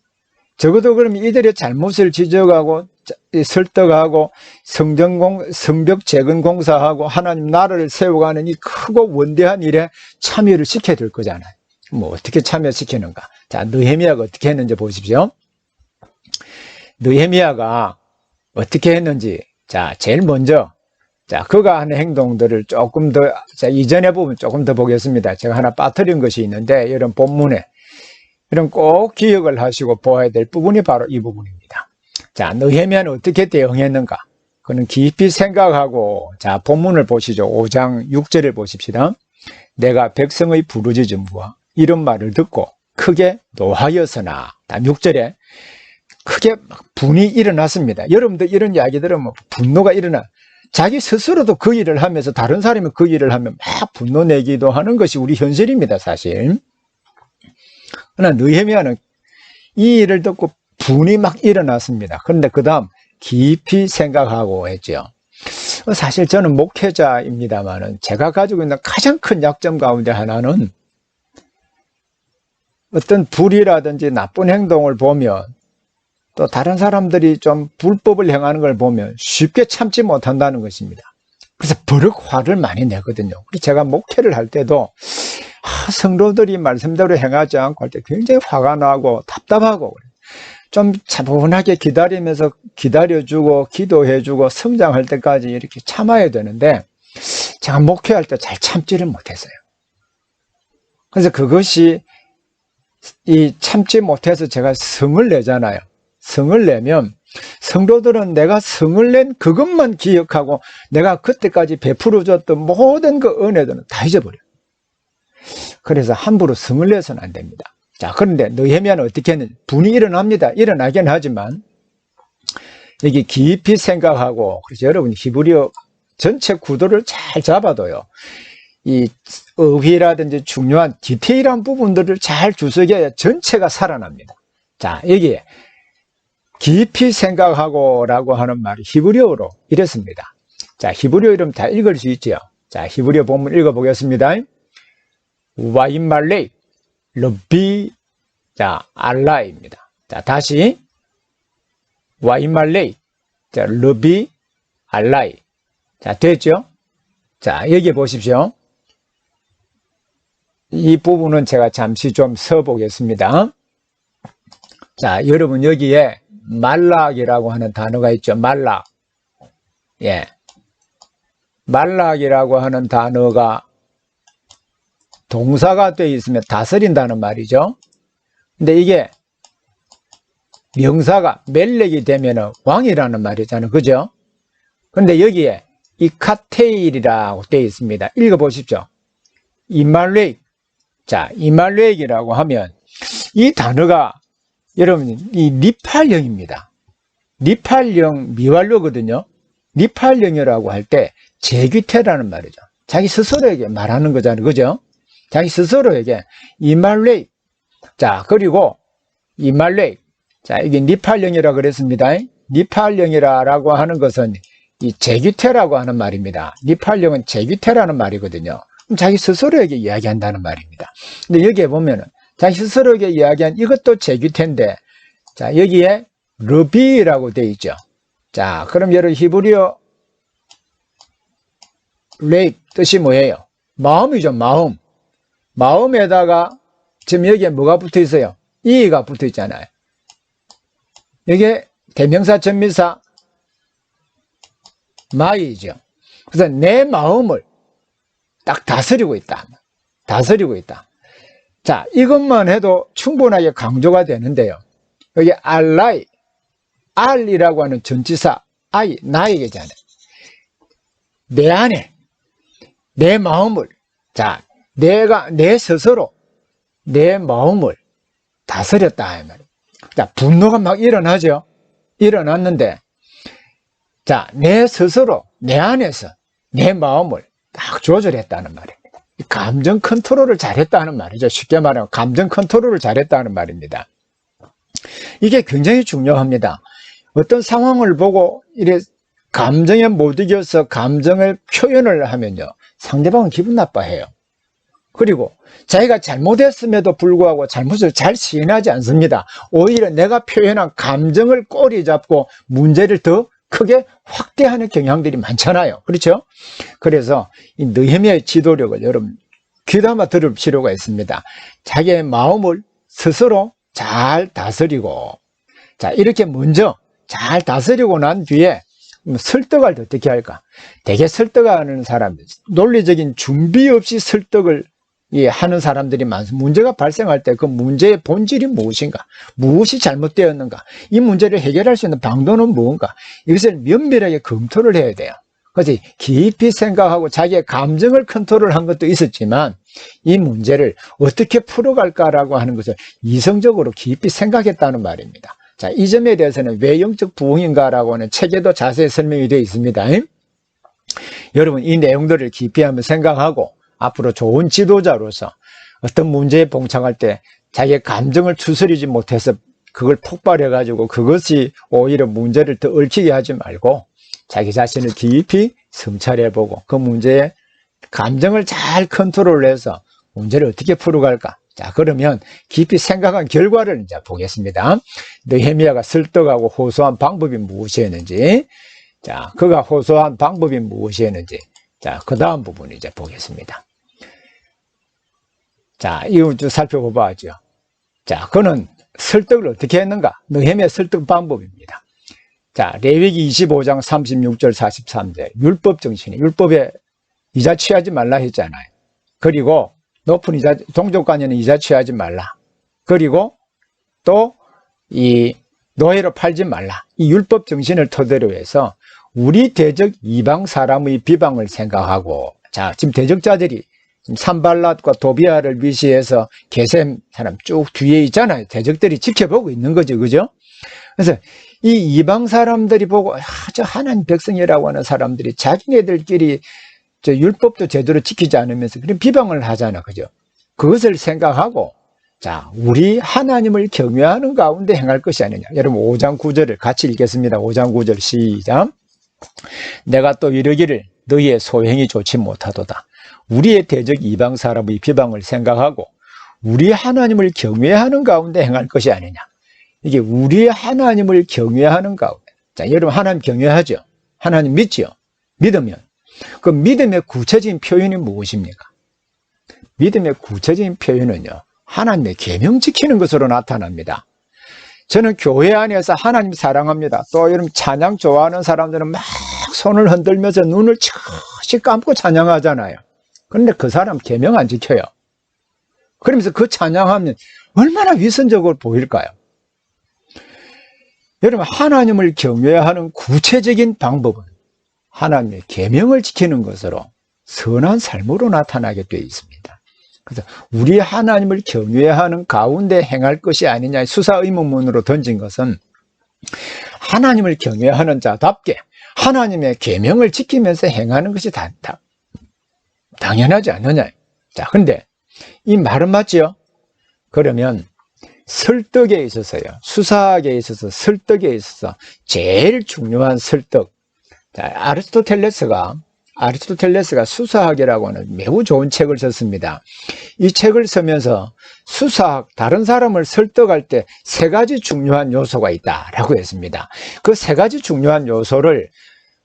적어도 그러면 이들의 잘못을 지적하고 설득하고 성벽 재건 공사하고 하나님 나라를 세워가는 이 크고 원대한 일에 참여를 시켜야 될 거잖아요. 뭐 어떻게 참여시키는가? 자, 느헤미야가 어떻게 했는지 보십시오. 느헤미야가 어떻게 했는지, 자, 제일 먼저, 자, 그가 하는 행동들을 조금 더, 자, 이전에 보면 조금 더 보겠습니다. 제가 하나 빠뜨린 것이 있는데, 이런 본문에, 이런 꼭 기억을 하시고 보아야 될 부분이 바로 이 부분입니다. 자, 느헤미야는 어떻게 대응했는가? 그는 깊이 생각하고, 자, 본문을 보시죠. 5장 6절을 보십시다. 내가 백성의 부르짖음과 이런 말을 듣고 크게 노하여서나, 다음 6절에 크게 분이 일어났습니다. 여러분들 이런 이야기 들으면 분노가 일어나. 자기 스스로도 그 일을 하면서 다른 사람이 그 일을 하면 막 분노 내기도 하는 것이 우리 현실입니다, 사실. 그러나 느헤미야는 이 일을 듣고 분이 막 일어났습니다. 그런데 그 다음 깊이 생각하고 했죠. 사실 저는 목회자입니다만은 제가 가지고 있는 가장 큰 약점 가운데 하나는 어떤 불이라든지 나쁜 행동을 보면 또 다른 사람들이 좀 불법을 행하는 걸 보면 쉽게 참지 못한다는 것입니다. 그래서 버럭 화를 많이 내거든요. 제가 목회를 할 때도 성도들이 말씀대로 행하지 않고 할 때 굉장히 화가 나고 답답하고 좀 차분하게 기다리면서 기다려주고 기도해주고 성장할 때까지 이렇게 참아야 되는데 제가 목회할 때 잘 참지를 못했어요. 그래서 그것이 이 참지 못해서 제가 성을 내잖아요. 성을 내면 성도들은 내가 성을 낸 그것만 기억하고 내가 그때까지 베풀어줬던 모든 그 은혜들은 다 잊어버려요. 그래서 함부로 성을 내서는 안 됩니다. 자, 그런데 느헤미야는 어떻게 했는지 분이 일어납니다. 일어나긴 하지만 여기 깊이 생각하고, 그래서 여러분 히브리어 전체 구도를 잘 잡아둬요. 이 어휘라든지 중요한 디테일한 부분들을 잘 주석해야 전체가 살아납니다. 자, 여기에 깊이 생각하고 라고 하는 말이 히브리어로 이랬습니다. 자, 히브리어 이름 다 읽을 수 있죠. 자, 히브리어 본문 읽어보겠습니다. 와임말레 러비, 자, 알라입니다. 자, 다시 와임말레, 자, 러비 알라이. 자, 됐죠? 자, 여기 보십시오. 이 부분은 제가 잠시 좀 써보겠습니다. 자, 여러분 여기에 말락이라고 하는 단어가 있죠. 말락. 예. 말락이라고 하는 단어가 동사가 되어 있으면 다스린다는 말이죠. 근데 이게 명사가 멜렉이 되면 왕이라는 말이잖아요. 그죠? 근데 여기에 이카테일이라고 되어 있습니다. 읽어보십시오. 이말렉. 자, 이말렉이라고 하면 이 단어가 여러분 이 니팔령입니다. 니팔령 미완료거든요. 니팔령이라고 할 때 제귀태라는 말이죠. 자기 스스로에게 말하는 거잖아요. 그죠? 자기 스스로에게 이말렉. 자, 그리고 이말렉. 자, 이게 니팔령이라고 그랬습니다. 니팔령이라고 하는 것은 이 제귀태라고 하는 말입니다. 니팔령은 제귀태라는 말이거든요. 그럼 자기 스스로에게 이야기한다는 말입니다. 근데 여기에 보면은 자기 스스로에게 이야기한 이것도 제귀태인데, 자, 여기에 르비라고 되어 있죠. 자, 그럼 여러분 히브리어 레이 뜻이 뭐예요? 마음이죠, 마음. 마음에다가 지금 여기에 뭐가 붙어 있어요? 이가 붙어 있잖아요. 이게 대명사 전미사 마이죠. 그래서 내 마음을 딱 다스리고 있다. 다스리고 있다. 자, 이것만 해도 충분하게 강조가 되는데요. 여기 알라이, 알이라고 하는 전치사 아이, 나에게잖아요. 내 안에 내 마음을, 자, 내가 내 스스로 내 마음을 다스렸다 이 말이에요. 자, 분노가 막 일어나죠. 일어났는데, 자, 내 스스로 내 안에서 내 마음을 딱 조절했다는 말입니다. 감정 컨트롤을 잘했다는 말이죠. 쉽게 말하면 감정 컨트롤을 잘했다는 말입니다. 이게 굉장히 중요합니다. 어떤 상황을 보고 이래 감정에 못 이겨서 감정을 표현을 하면요, 상대방은 기분 나빠해요. 그리고 자기가 잘못했음에도 불구하고 잘못을 잘 시인하지 않습니다. 오히려 내가 표현한 감정을 꼬리 잡고 문제를 더 크게 확대하는 경향들이 많잖아요. 그렇죠? 그래서 이 느헤미야의 지도력을 여러분 귀담아 들을 필요가 있습니다. 자기의 마음을 스스로 잘 다스리고, 자, 이렇게 먼저 잘 다스리고 난 뒤에 설득할 때 어떻게 할까? 되게 설득하는 사람들, 논리적인 준비 없이 설득을 하는 사람들이 많습니다. 문제가 발생할 때 그 문제의 본질이 무엇인가? 무엇이 잘못되었는가? 이 문제를 해결할 수 있는 방도는 무엇인가? 이것을 면밀하게 검토를 해야 돼요. 그래서 깊이 생각하고 자기의 감정을 컨트롤한 것도 있었지만 이 문제를 어떻게 풀어갈까라고 하는 것을 이성적으로 깊이 생각했다는 말입니다. 자, 이 점에 대해서는 왜 영적 부흥인가라고 하는 책에도 자세히 설명이 되어 있습니다. 여러분 이 내용들을 깊이 한번 생각하고 앞으로 좋은 지도자로서 어떤 문제에 봉착할 때 자기의 감정을 추스리지 못해서 그걸 폭발해가지고 그것이 오히려 문제를 더 얽히게 하지 말고 자기 자신을 깊이 성찰해보고 그 문제에 감정을 잘 컨트롤해서 문제를 어떻게 풀어갈까? 자, 그러면 깊이 생각한 결과를 이제 보겠습니다. 느헤미야가 설득하고 호소한 방법이 무엇이었는지, 자, 그가 호소한 방법이 무엇이었는지, 자, 그 다음 부분 이제 보겠습니다. 자, 이거 좀 살펴봐야죠. 자, 그는 설득을 어떻게 했는가? 느헤미야 설득 방법입니다. 자, 레위기 25장 36절 43절 율법 정신이, 율법에 이자 취하지 말라 했잖아요. 그리고 높은 이자, 동족간에는 이자 취하지 말라. 그리고 또 이 노예로 팔지 말라. 이 율법 정신을 토대로 해서 우리 대적 이방 사람의 비방을 생각하고, 자, 지금 대적자들이 산발랏과 도비아를 미시해서 게셈 사람 쭉 뒤에 있잖아요. 대적들이 지켜보고 있는 거죠. 그죠? 그래서 이 이방 사람들이 보고 저 하나님 백성이라고 하는 사람들이 자기네들끼리 저 율법도 제대로 지키지 않으면서 그런 비방을 하잖아. 그죠? 그것을 생각하고 자, 우리 하나님을 경외하는 가운데 행할 것이 아니냐. 여러분 5장 9절을 같이 읽겠습니다. 5장 9절 시작. 내가 또 이르기를 너희의 소행이 좋지 못하도다. 우리의 대적 이방 사람의 비방을 생각하고 우리 하나님을 경외하는 가운데 행할 것이 아니냐. 이게 우리 하나님을 경외하는 가운데. 자, 여러분 하나님 경외하죠? 하나님 믿죠? 믿으면 그 믿음의 구체적인 표현이 무엇입니까? 믿음의 구체적인 표현은요, 하나님의 계명 지키는 것으로 나타납니다. 저는 교회 안에서 하나님 사랑합니다. 또 여러분 찬양 좋아하는 사람들은 막 손을 흔들면서 눈을 쳐시 감고 찬양하잖아요. 그런데 그 사람 계명 안 지켜요. 그러면서 그 찬양하면 얼마나 위선적으로 보일까요? 여러분 하나님을 경외하는 구체적인 방법은 하나님의 계명을 지키는 것으로 선한 삶으로 나타나게 되어 있습니다. 그래서 우리 하나님을 경외하는 가운데 행할 것이 아니냐 수사의문문으로 던진 것은 하나님을 경외하는 자답게 하나님의 계명을 지키면서 행하는 것이 당연하지 않느냐. 자, 근데 이 말은 맞지요? 그러면 설득에 있어서요, 수사학에 있어서 설득에 있어서 제일 중요한 설득. 자, 아리스토텔레스가 수사학이라고 하는 매우 좋은 책을 썼습니다. 이 책을 쓰면서 수사학, 다른 사람을 설득할 때 세 가지 중요한 요소가 있다라고 했습니다. 그 세 가지 중요한 요소를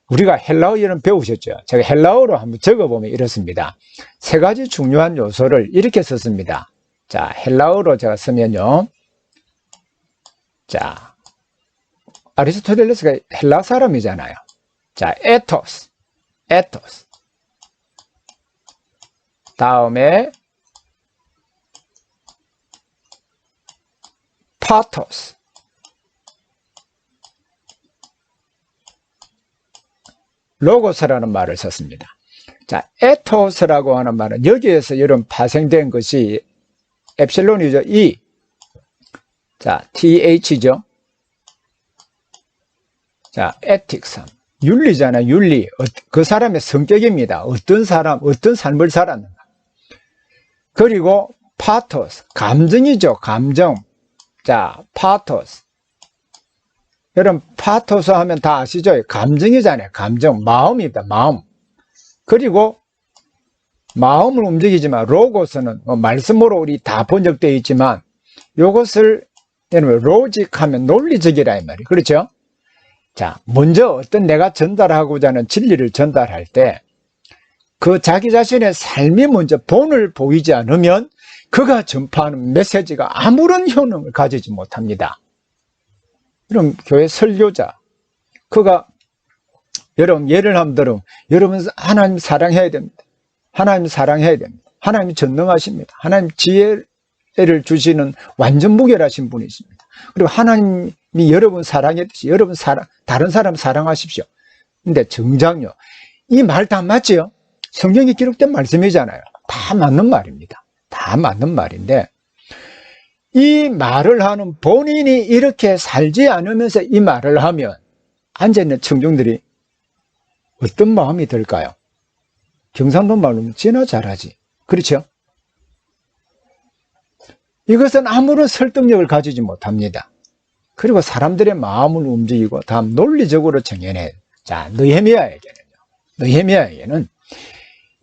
우리가 헬라어는 배우셨죠? 제가 헬라어로 한번 적어보면 이렇습니다. 세 가지 중요한 요소를 이렇게 썼습니다. 자, 헬라어로 제가 쓰면요. 자, 아리스토텔레스가 헬라 사람이잖아요. 자, 에토스. 다음에 파토스. 로고스라는 말을 썼습니다. 자, 에토스라고 하는 말은 여기에서 여러분 파생된 것이 엡실론이죠. E. 자, TH죠. 자, ethics. 윤리잖아요. 윤리. 그 사람의 성격입니다. 어떤 사람, 어떤 삶을 살았는가. 그리고 파토스. 감정이죠. 감정. 자, 파토스. 여러분, 파토스 하면 다 아시죠? 감정이잖아요. 감정. 마음입니다. 마음. 그리고 마음을 움직이지만 로고스는 말씀으로 우리 다 번역되어 있지만 이것을 여러분 로직 하면 논리적이라 이 말이에요. 그렇죠? 자, 먼저 어떤 내가 전달하고자 하는 진리를 전달할 때 그 자기 자신의 삶이 먼저 본을 보이지 않으면 그가 전파하는 메시지가 아무런 효능을 가지지 못합니다. 여러분 교회 설교자 그가 여러분 예를 한번 들어 여러분 하나님 사랑해야 됩니다. 하나님 사랑해야 됩니다. 하나님이 전능하십니다. 하나님 지혜를 주시는 완전 무결하신 분이십니다. 그리고 하나님이 여러분 사랑했듯이 여러분 다른 사람 사랑하십시오. 근데 정작요 이 말 다 맞지요? 성경에 기록된 말씀이잖아요. 다 맞는 말입니다. 다 맞는 말인데 이 말을 하는 본인이 이렇게 살지 않으면서 이 말을 하면 앉아있는 청중들이 어떤 마음이 들까요? 경상도 말로 지나 잘하지. 그렇죠? 이것은 아무런 설득력을 가지지 못합니다. 그리고 사람들의 마음을 움직이고 다음 논리적으로 정해내. 자, 느헤미야에게는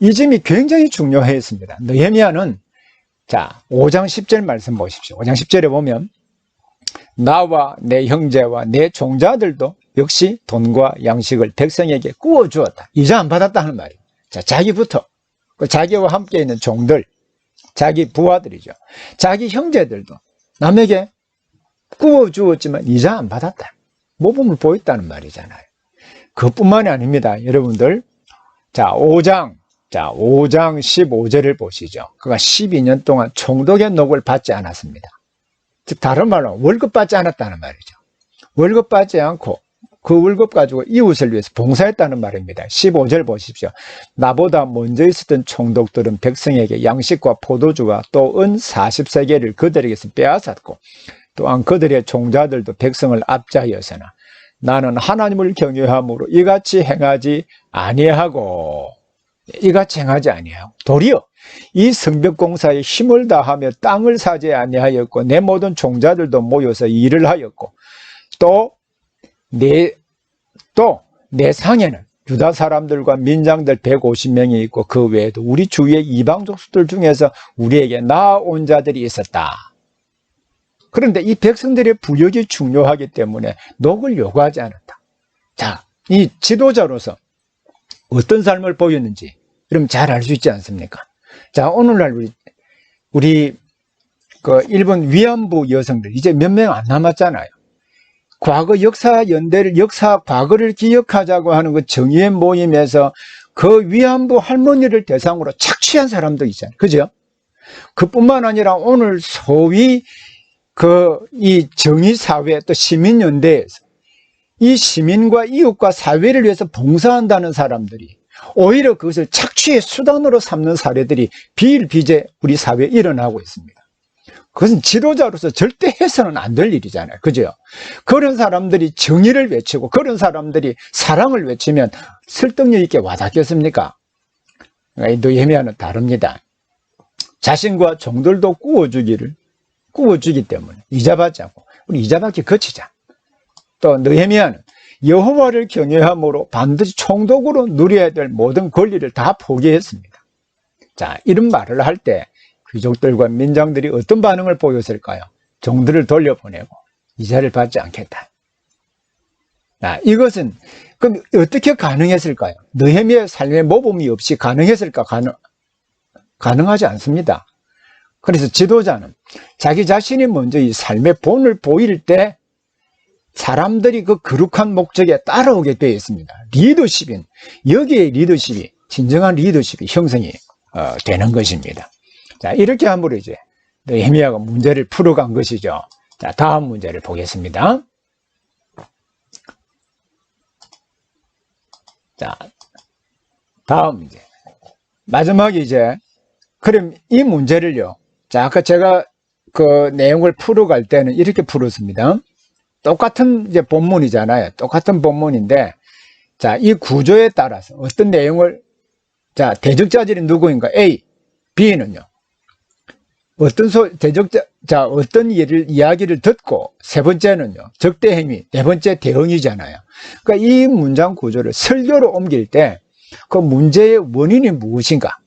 이 점이 굉장히 중요했습니다. 느헤미야는 자, 5장 10절 말씀 보십시오. 5장 10절에 보면 나와 내 형제와 내 종자들도 역시 돈과 양식을 백성에게 구워주었다. 이자 안 받았다는 말이에요. 자, 자기부터 자기와 함께 있는 종들, 자기 부하들이죠. 자기 형제들도 남에게 구워주었지만 이자 안 받았다. 모범을 보였다는 말이잖아요. 그것뿐만이 아닙니다. 여러분들 자 5장 15절을 보시죠. 그가 12년 동안 총독의 녹을 받지 않았습니다. 즉 다른 말로 월급 받지 않았다는 말이죠. 월급 받지 않고 그 월급 가지고 이웃을 위해서 봉사했다는 말입니다. 15절 보십시오. 나보다 먼저 있었던 총독들은 백성에게 양식과 포도주와 또 은 40세겔을 그들에게서 빼앗았고 또한 그들의 종자들도 백성을 압제하였으나 나는 하나님을 경외함으로 이같이 행하지 아니하고 도리어 이 성벽공사에 힘을 다하며 땅을 사지 아니하였고 내 모든 종자들도 모여서 일을 하였고 또 내 상에는 유다 사람들과 민장들 150명이 있고 그 외에도 우리 주위의 이방 족속들 중에서 우리에게 나아온 자들이 있었다. 그런데 이 백성들의 부역이 중요하기 때문에 녹을 요구하지 않았다. 자, 이 지도자로서 어떤 삶을 보였는지 그럼 잘 알 수 있지 않습니까? 자, 오늘날 우리 그 일본 위안부 여성들 이제 몇 명 안 남았잖아요. 과거 과거를 기억하자고 하는 그 정의의 모임에서 그 위안부 할머니를 대상으로 착취한 사람도 있잖아요. 그죠? 그뿐만 아니라 오늘 소위 이 정의사회 또 시민연대에서 이 시민과 이웃과 사회를 위해서 봉사한다는 사람들이 오히려 그것을 착취의 수단으로 삼는 사례들이 비일비재 우리 사회에 일어나고 있습니다. 그것은 지도자로서 절대 해서는 안 될 일이잖아요. 그죠? 그런 사람들이 정의를 외치고 그런 사람들이 사랑을 외치면 설득력 있게 와닿겠습니까? 느헤미야는 다릅니다. 자신과 종들도 구워주기 때문에 이자받지 않고 우리 이자받기 거치자. 또 느헤미야는 여호와를 경외함으로 반드시 총독으로 누려야 될 모든 권리를 다 포기했습니다. 자, 이런 말을 할 때 귀족들과 민장들이 어떤 반응을 보였을까요? 종들을 돌려보내고 이자를 받지 않겠다. 자, 이것은 그럼 어떻게 가능했을까요? 느헤미야의 삶의 모범이 없이 가능했을까? 가능하지 않습니다. 그래서 지도자는 자기 자신이 먼저 이 삶의 본을 보일 때 사람들이 그 거룩한 목적에 따라오게 되어 있습니다. 여기에 리더십이 진정한 리더십이 형성이 되는 것입니다. 자, 이렇게 함으로 이제 느헤미야가 문제를 풀어간 것이죠. 자, 다음 문제를 보겠습니다. 자, 다음 문제. 마지막에 이제 그럼 이 문제를요. 자, 아까 제가 그 내용을 풀어갈 때는 이렇게 풀었습니다. 똑같은 이제 본문이잖아요. 똑같은 본문인데, 자, 이 구조에 따라서 어떤 내용을, 자, 대적자들이 누구인가? A, B는요. 어떤 이야기를 듣고, 세 번째는요. 적대 행위, 네 번째 대응이잖아요. 그러니까 이 문장 구조를 설교로 옮길 때, 그 문제의 원인이 무엇인가?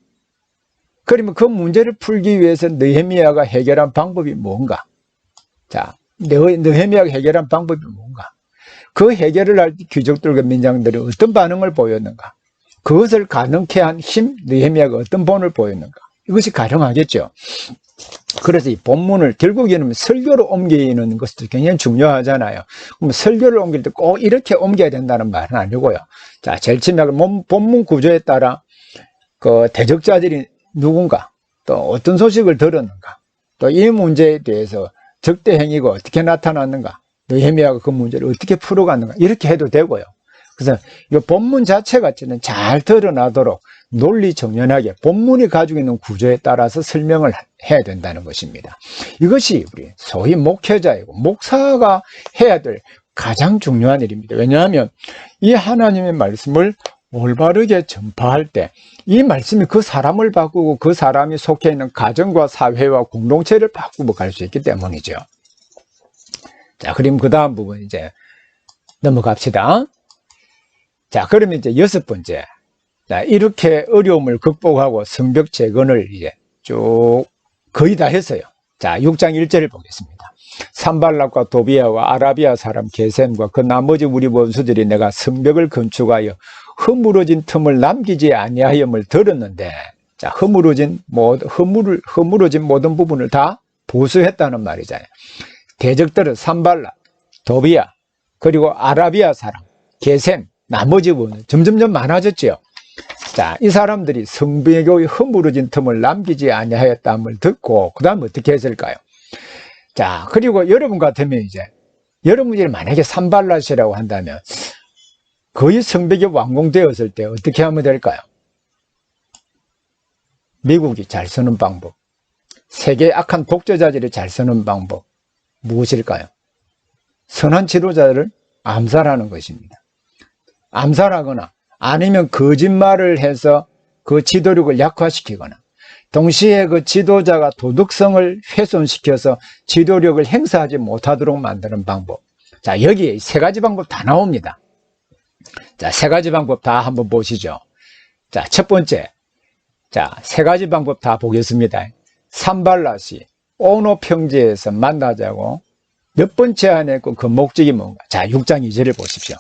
그러면 그 문제를 풀기 위해서 느헤미야가 해결한 방법이 뭔가? 자, 느헤미야가 해결한 방법이 뭔가? 그 해결을 할 때 귀족들과 민장들이 어떤 반응을 보였는가? 그것을 가능케 한 힘, 느헤미야가 어떤 본을 보였는가? 이것이 가능하겠죠. 그래서 이 본문을 결국에는 설교로 옮기는 것도 굉장히 중요하잖아요. 그럼 설교를 옮길 때 꼭 이렇게 옮겨야 된다는 말은 아니고요. 자, 제일 처음에 본문 구조에 따라 그 대적자들이 누군가, 또 어떤 소식을 들었는가, 또 이 문제에 대해서 적대 행위가 어떻게 나타났는가, 느헤미야가 그 문제를 어떻게 풀어갔는가, 이렇게 해도 되고요. 그래서 이 본문 자체가 잘 드러나도록 논리정연하게 본문이 가지고 있는 구조에 따라서 설명을 해야 된다는 것입니다. 이것이 우리 소위 목회자이고 목사가 해야 될 가장 중요한 일입니다. 왜냐하면 이 하나님의 말씀을 올바르게 전파할 때 이 말씀이 그 사람을 바꾸고 그 사람이 속해 있는 가정과 사회와 공동체를 바꾸고 갈 수 있기 때문이죠. 자, 그럼 그 다음 부분 이제 넘어갑시다. 자, 그러면 이제 여섯 번째. 자, 이렇게 어려움을 극복하고 성벽 재건을 이제 쭉 거의 다 했어요. 자, 6장 1절을 보겠습니다. 산발락과 도비아와 아라비아 사람 게셈과 그 나머지 우리 원수들이 내가 성벽을 건축하여 허물어진 틈을 남기지 아니하였음을 들었는데, 자, 허물어진 모든 부분을 다 보수했다는 말이잖아요. 대적들은 산발락, 도비아, 그리고 아라비아 사람, 게셈, 나머지 부분은 점점점 많아졌죠. 자, 이 사람들이 성벽의 허물어진 틈을 남기지 아니하였다함을 듣고 그 다음 어떻게 했을까요? 자, 그리고 여러분 같으면 이제 여러분이 만약에 산발랏이라고 한다면 거의 성벽이 완공되었을 때 어떻게 하면 될까요? 미국이 잘 쓰는 방법, 세계 악한 독재자들이 잘 쓰는 방법 무엇일까요? 선한 지도자를 암살하는 것입니다. 암살하거나 아니면 거짓말을 해서 그 지도력을 약화시키거나 동시에 그 지도자가 도덕성을 훼손시켜서 지도력을 행사하지 못하도록 만드는 방법. 자, 여기에 세 가지 방법 다 나옵니다. 자, 세 가지 방법 다 한번 보시죠. 자, 첫 번째. 자, 세 가지 방법 다 보겠습니다. 산발랏이 오노 평지에서 만나자고 몇 번 제안했고 그 목적이 뭔가. 자, 6장 2절을 보십시오.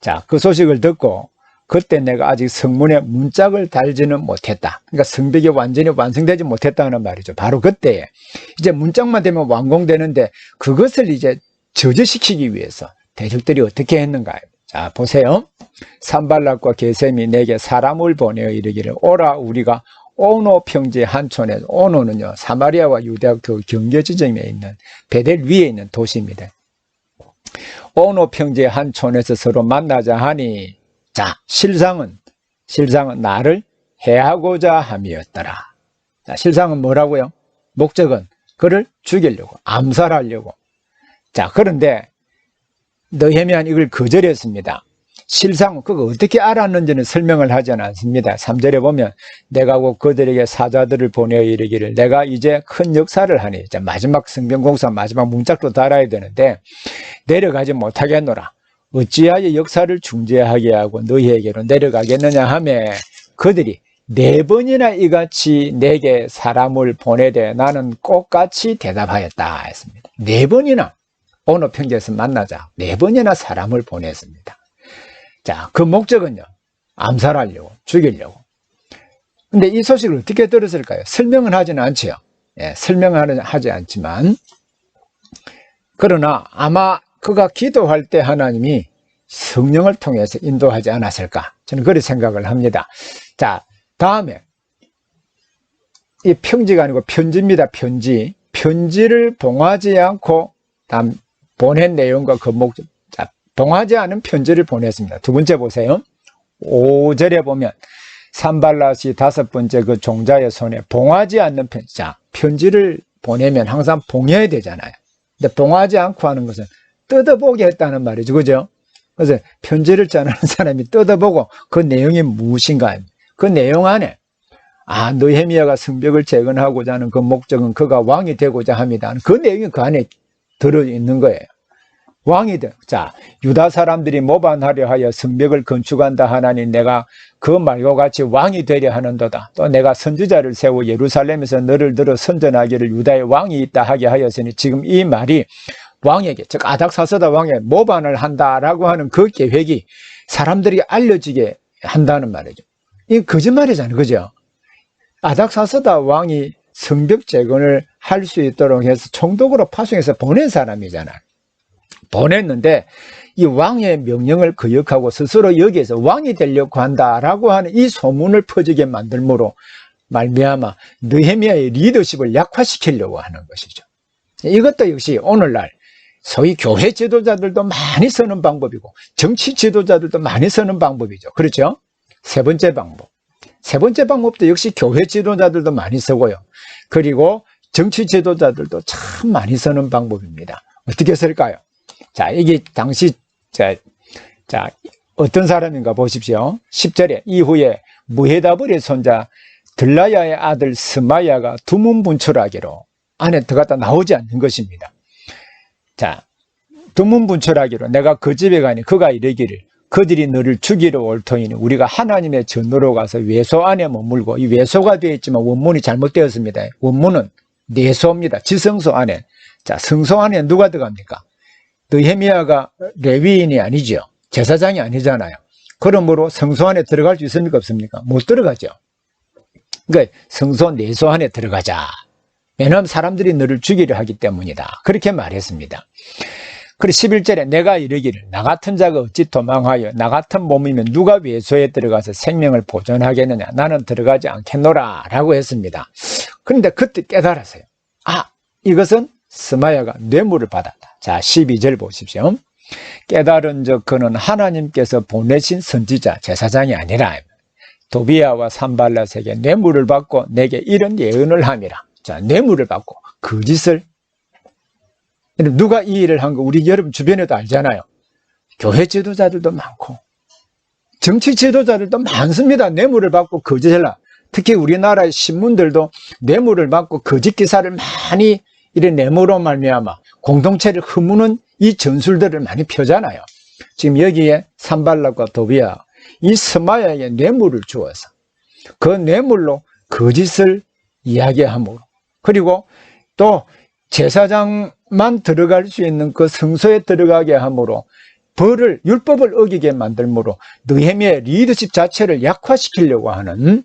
자, 그 소식을 듣고 그때 내가 아직 성문에 문짝을 달지는 못했다. 그러니까 성벽이 완전히 완성되지 못했다는 말이죠. 바로 그때에 이제 문짝만 되면 완공되는데 그것을 이제 저지시키기 위해서 대적들이 어떻게 했는가요? 자, 보세요. 산발락과 게셈이 내게 사람을 보내어 이르기를 오라 우리가 오노 평지 한촌에, 오노는요 사마리아와 유대와 그 경계 지점에 있는 베델 위에 있는 도시입니다. 오노 평지 한촌에서 서로 만나자 하니, 자, 실상은 나를 해하고자 함이었더라. 자, 실상은 뭐라고요? 목적은 그를 죽이려고, 암살하려고. 자, 그런데 느헤미야는 이걸 거절했습니다. 실상은 그거 어떻게 알았는지는 설명을 하지는 않습니다. 3절에 보면 내가 곧 그들에게 사자들을 보내어 이르기를 내가 이제 큰 역사를 하니, 이제 마지막 성경공사 마지막 문짝도 달아야 되는데 내려가지 못하겠노라. 어찌하여 역사를 중재하게 하고 너희에게로 내려가겠느냐 하매 그들이 4번이나 이같이 내게 사람을 보내되 나는 똑같이 대답하였다 했습니다. 4번이나 오노 평지에서 만나자 4번이나 사람을 보냈습니다. 자, 그 목적은요, 암살하려고, 죽이려고. 근데 이 소식을 어떻게 들었을까요? 설명은 하지는 않지요. 예, 설명은 하지 않지만, 그러나 아마 그가 기도할 때 하나님이 성령을 통해서 인도하지 않았을까? 저는 그렇게 생각을 합니다. 자, 다음에, 이 평지가 아니고 편지입니다, 편지. 편지를 봉하지 않고, 보낸 내용과 그 목적, 봉하지 않은 편지를 보냈습니다. 두 번째 보세요. 5절에 보면 산발랏이 5번째 그 종자의 손에 봉하지 않는 편지. 자, 편지를 보내면 항상 봉해야 되잖아요. 근데 봉하지 않고 하는 것은 뜯어보게 했다는 말이죠. 그죠? 그래서 편지를 전하는 사람이 뜯어보고 그 내용이 무엇인가. 그 내용 안에 느헤미야가 성벽을 재건하고자 하는 그 목적은 그가 왕이 되고자 합니다. 그 내용이 그 안에 들어있는 거예요. 왕이 돼. 자, 유다 사람들이 모반하려 하여 성벽을 건축한다 하나니 내가 그 말과 같이 왕이 되려 하는도다. 또 내가 선지자를 세워 예루살렘에서 너를 들어 선전하기를 유다의 왕이 있다 하게 하였으니, 지금 이 말이 왕에게, 즉 아닥사스다 왕에 모반을 한다라고 하는 그 계획이 사람들에게 알려지게 한다는 말이죠. 이게 거짓말이잖아요. 그죠? 아닥사스다 왕이 성벽 재건을 할 수 있도록 해서 총독으로 파송해서 보낸 사람이잖아요. 보냈는데 이 왕의 명령을 거역하고 스스로 여기에서 왕이 되려고 한다라고 하는 이 소문을 퍼지게 만들므로 말미암아 느헤미야의 리더십을 약화시키려고 하는 것이죠. 이것도 역시 오늘날 소위 교회 지도자들도 많이 쓰는 방법이고 정치 지도자들도 많이 쓰는 방법이죠. 그렇죠? 세 번째 방법. 세 번째 방법도 역시 교회 지도자들도 많이 쓰고요. 그리고 정치 지도자들도 참 많이 쓰는 방법입니다. 어떻게 쓸까요? 자, 이게 당시, 어떤 사람인가 보십시오. 10절에 이후에 무헤다블의 손자 들라야의 아들 스마야가 두문분출하기로, 안에 들어갔다 나오지 않는 것입니다. 자, 두문분출하기로 내가 그 집에 가니 그가 이르기를 그들이 너를 죽이러 올 터이니 우리가 하나님의 전으로 가서 외소 안에 머물고, 이 외소가 되어 있지만 원문이 잘못되었습니다. 원문은 내소입니다. 지성소 안에. 자, 성소 안에 누가 들어갑니까? 느헤미야가 레위인이 아니죠. 제사장이 아니잖아요. 그러므로 성소 안에 들어갈 수 있습니까? 없습니까? 못 들어가죠. 그러니까 성소 내소 안에 들어가자. 왜냐하면 사람들이 너를 죽이려 하기 때문이다. 그렇게 말했습니다. 그리고 11절에 내가 이르기를 나 같은 자가 어찌 도망하여 나 같은 몸이면 누가 외소에 들어가서 생명을 보존하겠느냐. 나는 들어가지 않겠노라 라고 했습니다. 그런데 그때 깨달았어요. 이것은 스마야가 뇌물을 받았다. 자, 12절 보십시오. 깨달은 적 그는 하나님께서 보내신 선지자 제사장이 아니라 도비야와 산발랏에게 뇌물을 받고 내게 이런 예언을 함이라. 자, 뇌물을 받고 거짓을, 누가 이 일을 한 거 우리 여러분 주변에도 알잖아요. 교회 지도자들도 많고 정치 지도자들도 많습니다. 뇌물을 받고 거짓을 한. 특히 우리나라의 신문들도 뇌물을 받고 거짓 기사를 많이 이런 뇌물로 말미암아 공동체를 허무는 이 전술들을 많이 펴잖아요. 지금 여기에 산발랏과 도비야, 이 스마야에게 뇌물을 주어서 그 뇌물로 거짓을 이야기함으로, 그리고 또 제사장만 들어갈 수 있는 그 성소에 들어가게 함으로 벌을, 율법을 어기게 만들므로 느헤미야의 리더십 자체를 약화시키려고 하는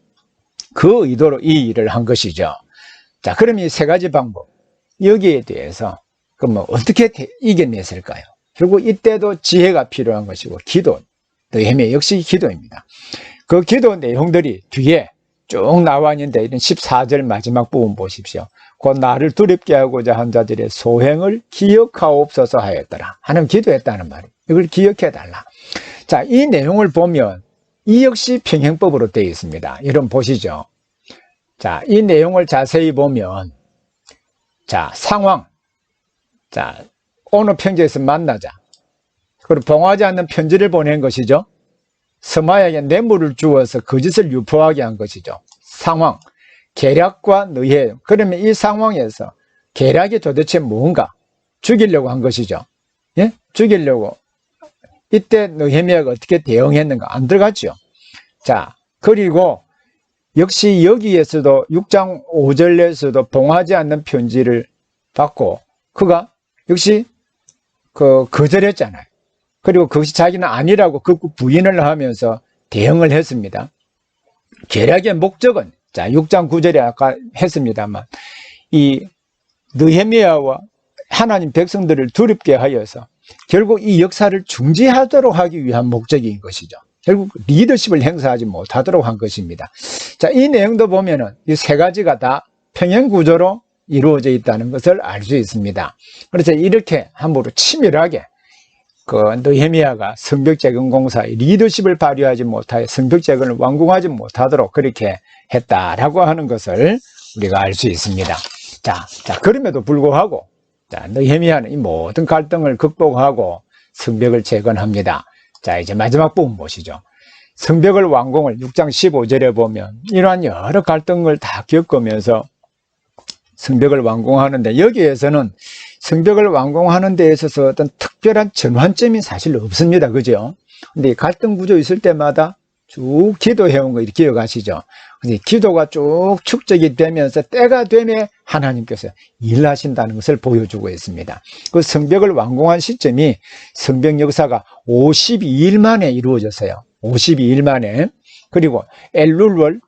그 의도로 이 일을 한 것이죠. 자, 그럼 이 세 가지 방법, 여기에 대해서 그럼 어떻게 이겨냈을까요? 결국 이때도 지혜가 필요한 것이고 기도, 느헤미야 역시 기도입니다. 그 기도 내용들이 뒤에 쭉 나와 있는데, 이런 14절 마지막 부분 보십시오. 곧 나를 두렵게 하고자 한 자들의 소행을 기억하옵소서 하였더라 하는 기도했다는 말이에요. 이걸 기억해달라. 자, 이 내용을 보면 이 역시 평행법으로 되어 있습니다. 여러분 보시죠. 자, 이 내용을 자세히 보면, 자, 상황. 자, 오늘 편지에서 만나자. 그리고 봉하지 않는 편지를 보낸 것이죠. 스마야에게 뇌물을 주어서 거짓을 유포하게 한 것이죠. 상황. 계략과 느헤. 그러면 이 상황에서 계략이 도대체 뭔가? 죽이려고 한 것이죠. 예? 죽이려고. 이때 느헤미야가 어떻게 대응했는가? 안 들어갔죠. 자, 그리고 역시 여기에서도 6장 5절에서도 봉하지 않는 편지를 받고 그가 역시 거절했잖아요. 그리고 그것이 자기는 아니라고 극구 부인을 하면서 대응을 했습니다. 계략의 목적은, 자, 6장 9절에 아까 했습니다만, 이 느헤미야와 하나님 백성들을 두렵게 하여서 결국 이 역사를 중지하도록 하기 위한 목적인 것이죠. 결국 리더십을 행사하지 못하도록 한 것입니다. 자, 이 내용도 보면은 이 세 가지가 다 평행 구조로 이루어져 있다는 것을 알 수 있습니다. 그래서 이렇게 함부로 치밀하게 그 느헤미야가 성벽재건공사의 리더십을 발휘하지 못하여 성벽재건을 완공하지 못하도록 그렇게 했다라고 하는 것을 우리가 알 수 있습니다. 자, 그럼에도 불구하고, 자, 느헤미야는 이 모든 갈등을 극복하고 성벽을 재건합니다. 자, 이제 마지막 부분 보시죠. 성벽을 완공을 6장 15절에 보면 이러한 여러 갈등을 다 겪으면서 성벽을 완공하는데, 여기에서는 성벽을 완공하는 데 있어서 어떤 특별한 전환점이 사실 없습니다. 그죠? 근데 갈등 구조 있을 때마다 쭉 기도해온 거 기억하시죠? 근데 기도가 쭉 축적이 되면서 때가 되면 하나님께서 일하신다는 것을 보여주고 있습니다. 그 성벽을 완공한 시점이 성벽 역사가 52일 만에 이루어졌어요. 52일 만에. 그리고 엘룰월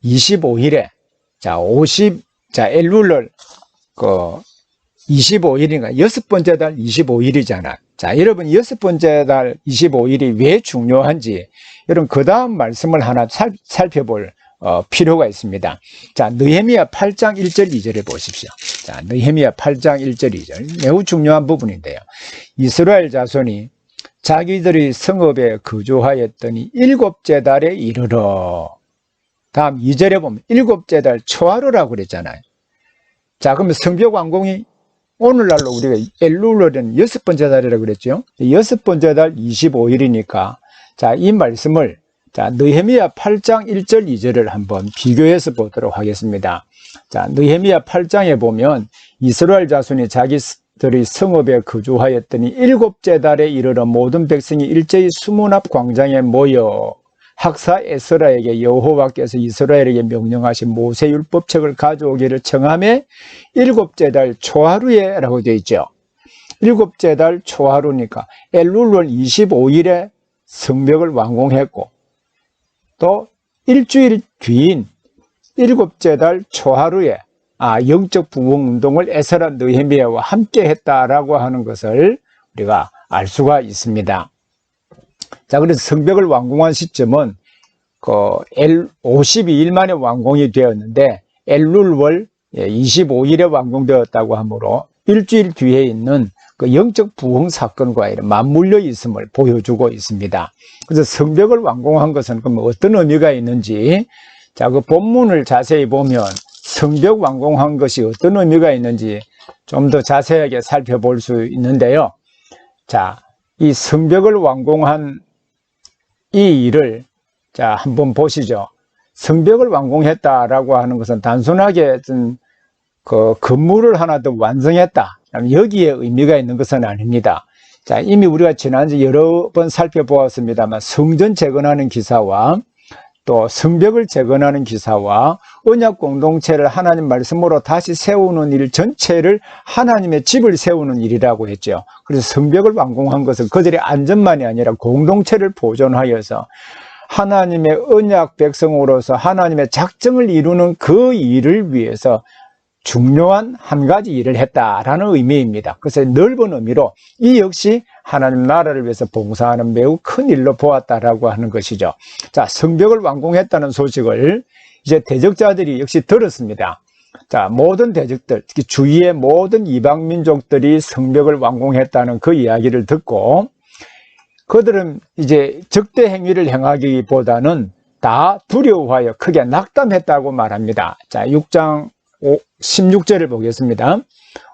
25일에, 엘룰월 25일인가, 여섯 번째 달 25일이잖아. 자, 여러분, 여섯 번째 달 25일이 왜 중요한지, 여러분, 그 다음 말씀을 하나 살펴볼 필요가 있습니다. 자, 느헤미야 8장 1절 2절에 보십시오. 자, 느헤미야 8장 1절 2절. 매우 중요한 부분인데요. 이스라엘 자손이 자기들의 성읍에 거주하였더니 일곱째 달에 이르러. 다음 2절에 보면 일곱째 달 초하루라고 그랬잖아요. 자, 그러면 성벽 완공이 오늘날로 우리가 엘룰월은 여섯 번째 달이라고 그랬죠. 여섯 번째 달 25일이니까, 자, 이 말씀을, 자, 느헤미야 8장 1절 2절을 한번 비교해서 보도록 하겠습니다. 자, 느헤미야 8장에 보면 이스라엘 자손이 자기들의 성읍에 거주하였더니 일곱째 달에 이르러 모든 백성이 일제히 수문 앞 광장에 모여 학사 에스라에게 여호와께서 이스라엘에게 명령하신 모세율법책을 가져오기를 청하매 일곱째 달 초하루에 라고 되어 있죠. 일곱째 달 초하루니까 엘룰월 25일에 성벽을 완공했고, 또 일주일 뒤인 일곱째 달 초하루에 영적 부흥운동을 에스라 느헤미야와 함께 했다라고 하는 것을 우리가 알 수가 있습니다. 자, 그래서 성벽을 완공한 시점은 52일 만에 완공이 되었는데 엘룰월 25일에 완공되었다고 하므로 일주일 뒤에 있는 그 영적 부흥 사건과 이런 맞물려 있음을 보여주고 있습니다. 그래서 성벽을 완공한 것은 그럼 어떤 의미가 있는지, 자, 그 본문을 자세히 보면 성벽 완공한 것이 어떤 의미가 있는지 좀 더 자세하게 살펴볼 수 있는데요. 자, 이 성벽을 완공한 이 일을 자, 한번 보시죠. 성벽을 완공했다라고 하는 것은 단순하게 그 건물을 하나 더 완성했다, 여기에 의미가 있는 것은 아닙니다. 자, 이미 우리가 지난주 여러 번 살펴보았습니다만 성전 재건하는 기사와 또 성벽을 재건하는 기사와 언약 공동체를 하나님 말씀으로 다시 세우는 일 전체를 하나님의 집을 세우는 일이라고 했죠. 그래서 성벽을 완공한 것은 그들의 안전만이 아니라 공동체를 보존하여서 하나님의 언약 백성으로서 하나님의 작정을 이루는 그 일을 위해서 중요한 한 가지 일을 했다라는 의미입니다. 그래서 넓은 의미로 이 역시 하나님 나라를 위해서 봉사하는 매우 큰 일로 보았다라고 하는 것이죠. 자, 성벽을 완공했다는 소식을 이제 대적자들이 역시 들었습니다. 자, 모든 대적들, 특히 주위의 모든 이방 민족들이 성벽을 완공했다는 그 이야기를 듣고 그들은 이제 적대 행위를 행하기보다는 다 두려워하여 크게 낙담했다고 말합니다. 자, 6장 16절을 보겠습니다.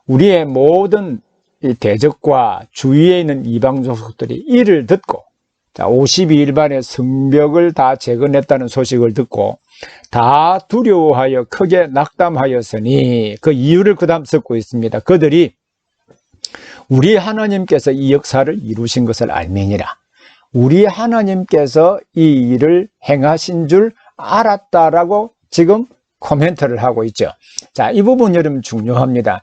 우리의 모든 이 대적과 주위에 있는 이방 족속들이 이를 듣고, 자, 52일 만에 성벽을 다 재건했다는 소식을 듣고 다 두려워하여 크게 낙담하였으니, 그 이유를 그 다음 쓰고 있습니다. 그들이 우리 하나님께서 이 역사를 이루신 것을 알미니라. 우리 하나님께서 이 일을 행하신 줄 알았다라고 지금 코멘트를 하고 있죠. 자, 이 부분 여러분 중요합니다.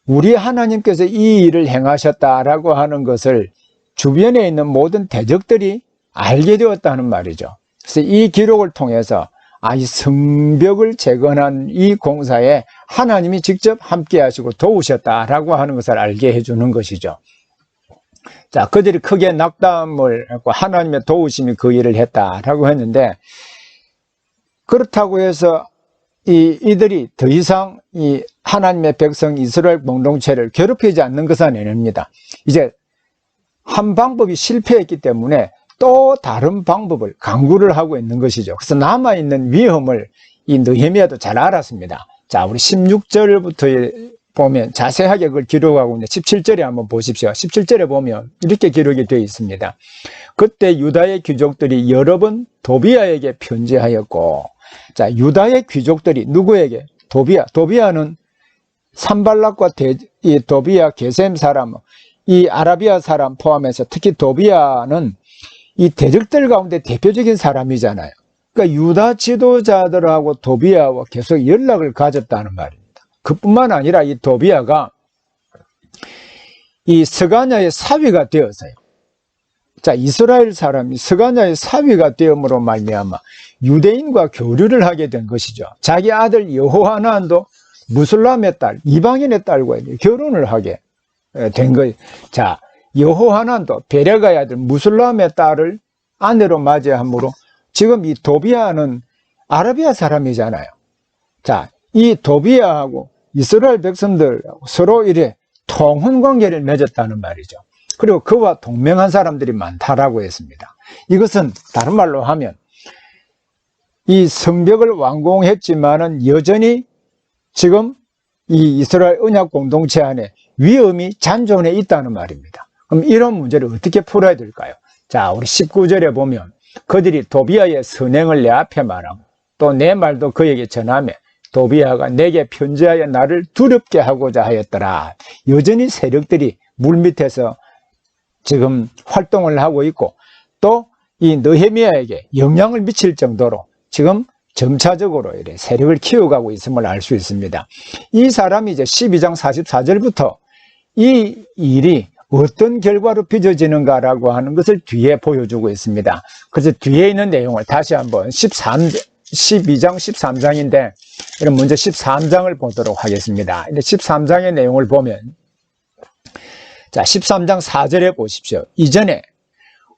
우리 하나님께서 이 일을 행하셨다라고 하는 것을 주변에 있는 모든 대적들이 알게 되었다는 말이죠. 그래서 이 기록을 통해서 이 성벽을 재건한 이 공사에 하나님이 직접 함께 하시고 도우셨다라고 하는 것을 알게 해주는 것이죠. 자, 그들이 크게 낙담을 하고 하나님의 도우심이 그 일을 했다라고 했는데, 그렇다고 해서 이들이 더 이상 이 하나님의 백성 이스라엘 공동체를 괴롭히지 않는 것은 아닙니다. 이제 한 방법이 실패했기 때문에 또 다른 방법을 강구를 하고 있는 것이죠. 그래서 남아있는 위험을 이 느헤미야도 잘 알았습니다. 자, 우리 16절부터 보면 자세하게 그걸 기록하고 있는데 17절에 한번 보십시오. 17절에 보면 이렇게 기록이 되어 있습니다. 그때 유다의 귀족들이 여러 번 도비야에게 편지하였고, 자, 유다의 귀족들이 누구에게? 도비야는 산발락과 이 도비야 게셈 사람, 이 아라비아 사람 포함해서 특히 도비야는 이 대적들 가운데 대표적인 사람이잖아요. 그러니까 유다 지도자들하고 도비야와 계속 연락을 가졌다는 말입니다. 그뿐만 아니라 이 도비야가 이 스가냐의 사위가 되었어요. 자, 이스라엘 사람이 스가냐의 사위가 되음으로 말미암아 유대인과 교류를 하게 된 것이죠. 자기 아들 여호하난도 무슬람의 딸, 이방인의 딸과 결혼을 하게 된 거예요. 자, 여호하난도 베레가의 아들 무슬람의 딸을 아내로 맞이함으로 지금 이 도비야는 아라비아 사람이잖아요. 자, 이 도비야하고 이스라엘 백성들하고 서로 이래 통혼 관계를 맺었다는 말이죠. 그리고 그와 동맹한 사람들이 많다라고 했습니다. 이것은 다른 말로 하면 이 성벽을 완공했지만은 여전히 지금 이 이스라엘 언약 공동체 안에 위험이 잔존해 있다는 말입니다. 그럼 이런 문제를 어떻게 풀어야 될까요? 자, 우리 19절에 보면 그들이 도비야의 선행을 내 앞에 말하고 또 내 말도 그에게 전하며 도비야가 내게 편지하여 나를 두렵게 하고자 하였더라. 여전히 세력들이 물밑에서 지금 활동을 하고 있고 또 이 느헤미야에게 영향을 미칠 정도로 지금 점차적으로 이래 세력을 키워가고 있음을 알 수 있습니다. 이 사람이 이제 12장 44절부터 이 일이 어떤 결과로 빚어지는가라고 하는 것을 뒤에 보여주고 있습니다. 그래서 뒤에 있는 내용을 다시 한번 12장 13장인데 그럼 먼저 13장을 보도록 하겠습니다. 13장의 내용을 보면 자, 13장 4절에 보십시오. 이전에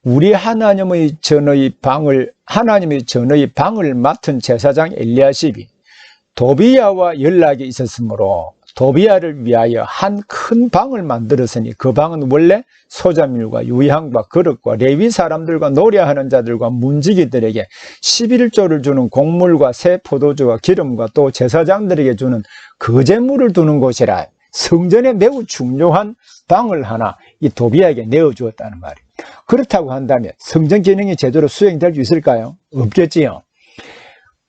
우리 하나님의 전의 방을 맡은 제사장 엘리야십이 도비야와 연락이 있었으므로 도비아를 위하여 한 큰 방을 만들었으니 그 방은 원래 소자밀과 유향과 그릇과 레위 사람들과 노래하는 자들과 문지기들에게 11조를 주는 곡물과 새 포도주와 기름과 또 제사장들에게 주는 거제물을 두는 곳이라. 성전에 매우 중요한 방을 하나 이 도비아에게 내어주었다는 말이에요. 그렇다고 한다면 성전 기능이 제대로 수행될 수 있을까요? 없겠지요.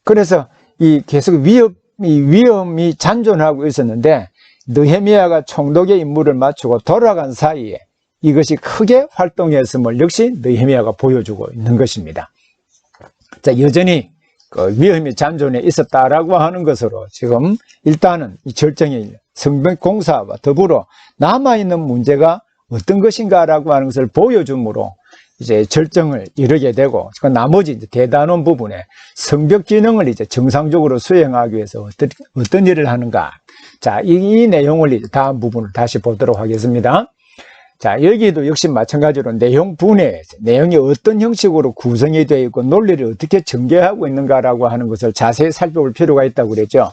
그래서 이 계속 위험이 잔존하고 있었는데 느헤미야가 총독의 임무를 마치고 돌아간 사이에 이것이 크게 활동했음을 역시 느헤미야가 보여주고 있는 것입니다. 자, 여전히 그 위험이 잔존해 있었다라고 하는 것으로 지금 일단은 이 절정의 성벽 공사와 더불어 남아있는 문제가 어떤 것인가라고 하는 것을 보여줌으로 이제 절정을 이루게 되고, 그 나머지 이제 대단원 부분에 성벽 기능을 이제 정상적으로 수행하기 위해서 어떤 일을 하는가. 자, 이 내용을 이제 다음 부분을 다시 보도록 하겠습니다. 자, 여기도 역시 마찬가지로 내용 분해에서 내용이 어떤 형식으로 구성이 되어 있고 논리를 어떻게 전개하고 있는가라고 하는 것을 자세히 살펴볼 필요가 있다고 그랬죠.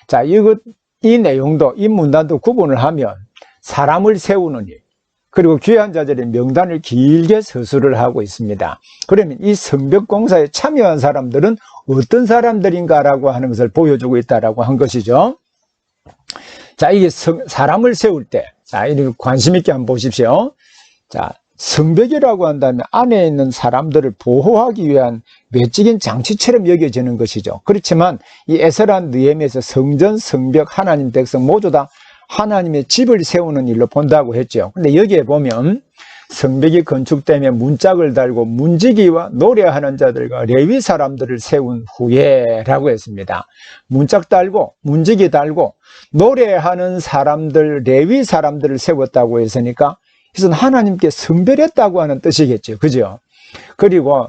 자, 이 내용도, 이 문단도 구분을 하면 사람을 세우는 일, 그리고 귀한 자들의 명단을 길게 서술을 하고 있습니다. 그러면 이 성벽 공사에 참여한 사람들은 어떤 사람들인가라고 하는 것을 보여주고 있다라고 한 것이죠. 자, 이게 사람을 세울 때, 자, 이렇게 관심 있게 한번 보십시오. 자, 성벽이라고 한다면 안에 있는 사람들을 보호하기 위한 외적인 장치처럼 여겨지는 것이죠. 그렇지만 이 에스라 느헤미야에서 성전, 성벽, 하나님 백성 모두 다 하나님의 집을 세우는 일로 본다고 했죠. 근데 여기에 보면 성벽이 건축되며 문짝을 달고 문지기와 노래하는 자들과 레위 사람들을 세운 후에라고 했습니다. 문짝 달고 문지기 달고 노래하는 사람들, 레위 사람들을 세웠다고 했으니까 이것은 하나님께 성별했다고 하는 뜻이겠죠. 그죠? 그리고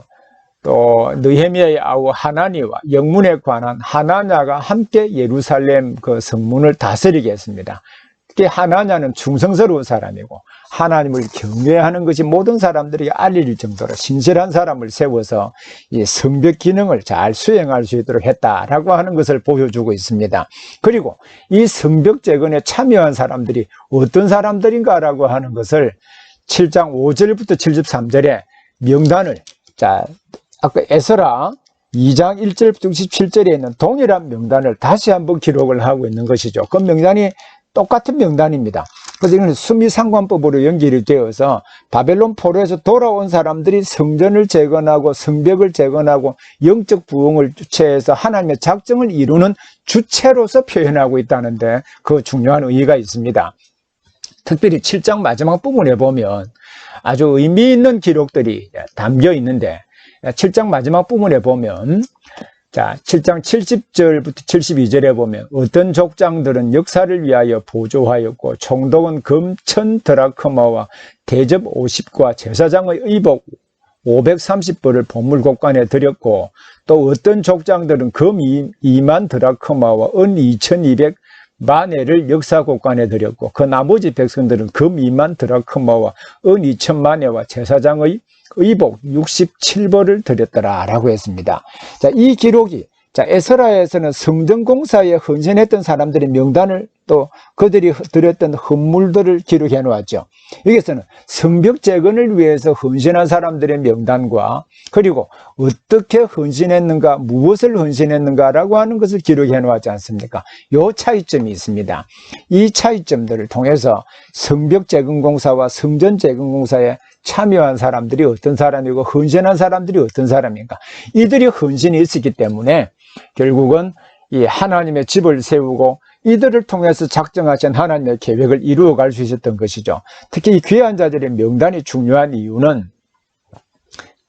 또 느헤미야의 아우 하나니와 영문에 관한 하나냐가 함께 예루살렘 그 성문을 다스리게 했습니다. 특히 하나냐는 충성스러운 사람이고 하나님을 경외하는 것이 모든 사람들이 알릴 정도로 신실한 사람을 세워서 이 성벽 기능을 잘 수행할 수 있도록 했다라고 하는 것을 보여주고 있습니다. 그리고 이 성벽 재건에 참여한 사람들이 어떤 사람들인가라고 하는 것을 7장 5절부터 73절에 명단을, 자, 아까 에스라 2장 1절부터 67절에 있는 동일한 명단을 다시 한번 기록을 하고 있는 것이죠. 그 명단이 똑같은 명단입니다. 그래서 이건 수미상관법으로 연결이 되어서 바벨론 포로에서 돌아온 사람들이 성전을 재건하고 성벽을 재건하고 영적 부흥을 주체해서 하나님의 작정을 이루는 주체로서 표현하고 있다는데 그 중요한 의의가 있습니다. 특별히 7장 마지막 부분에 보면 아주 의미 있는 기록들이 담겨 있는데 7장 마지막 부분에 보면, 자, 7장 70절부터 72절에 보면 어떤 족장들은 역사를 위하여 보조하였고 총독은 금 1000 드라크마와 대접 50과 제사장의 의복 530벌을 보물곡관에 드렸고, 또 어떤 족장들은 금 2만 드라크마와 은 2200 마네를 역사곡관에 드렸고, 그 나머지 백성들은 금 2만 드라크마와 은 2000마네와 제사장의 의복 67벌을 드렸더라라고 했습니다. 자, 이 기록이, 자, 에스라에서는 성전 공사에 헌신했던 사람들의 명단을 또 그들이 드렸던 헌물들을 기록해 놓았죠. 여기서는 성벽 재건을 위해서 헌신한 사람들의 명단과 그리고 어떻게 헌신했는가, 무엇을 헌신했는가라고 하는 것을 기록해 놓았지 않습니까? 이 차이점이 있습니다. 이 차이점들을 통해서 성벽 재건 공사와 성전 재건 공사에 참여한 사람들이 어떤 사람이고 헌신한 사람들이 어떤 사람인가, 이들이 헌신이 있었기 때문에 결국은 이 하나님의 집을 세우고 이들을 통해서 작정하신 하나님의 계획을 이루어갈 수 있었던 것이죠. 특히 이 귀한 자들의 명단이 중요한 이유는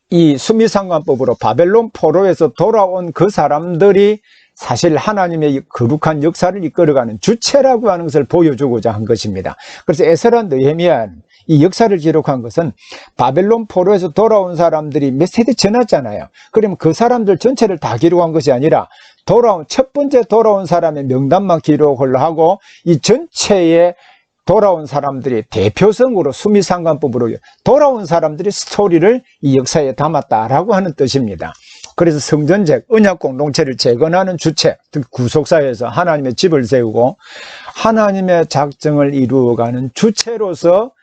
이 수미상관법으로 바벨론 포로에서 돌아온 그 사람들이 사실 하나님의 거룩한 역사를 이끌어가는 주체라고 하는 것을 보여주고자 한 것입니다. 그래서 에스라 느헤미야는 이 역사를 기록한 것은 바벨론 포로에서 돌아온 사람들이 몇 세대 지났잖아요. 그러면 그 사람들 전체를 다 기록한 것이 아니라 첫 번째 돌아온 사람의 명단만 기록을 하고 이 전체의 돌아온 사람들이 대표성으로 수미상관법으로 돌아온 사람들의 스토리를 이 역사에 담았다라고 하는 뜻입니다. 그래서 성전책, 언약 공동체를 재건하는 주체, 즉 구속사에서 하나님의 집을 세우고 하나님의 작정을 이루어가는 주체로서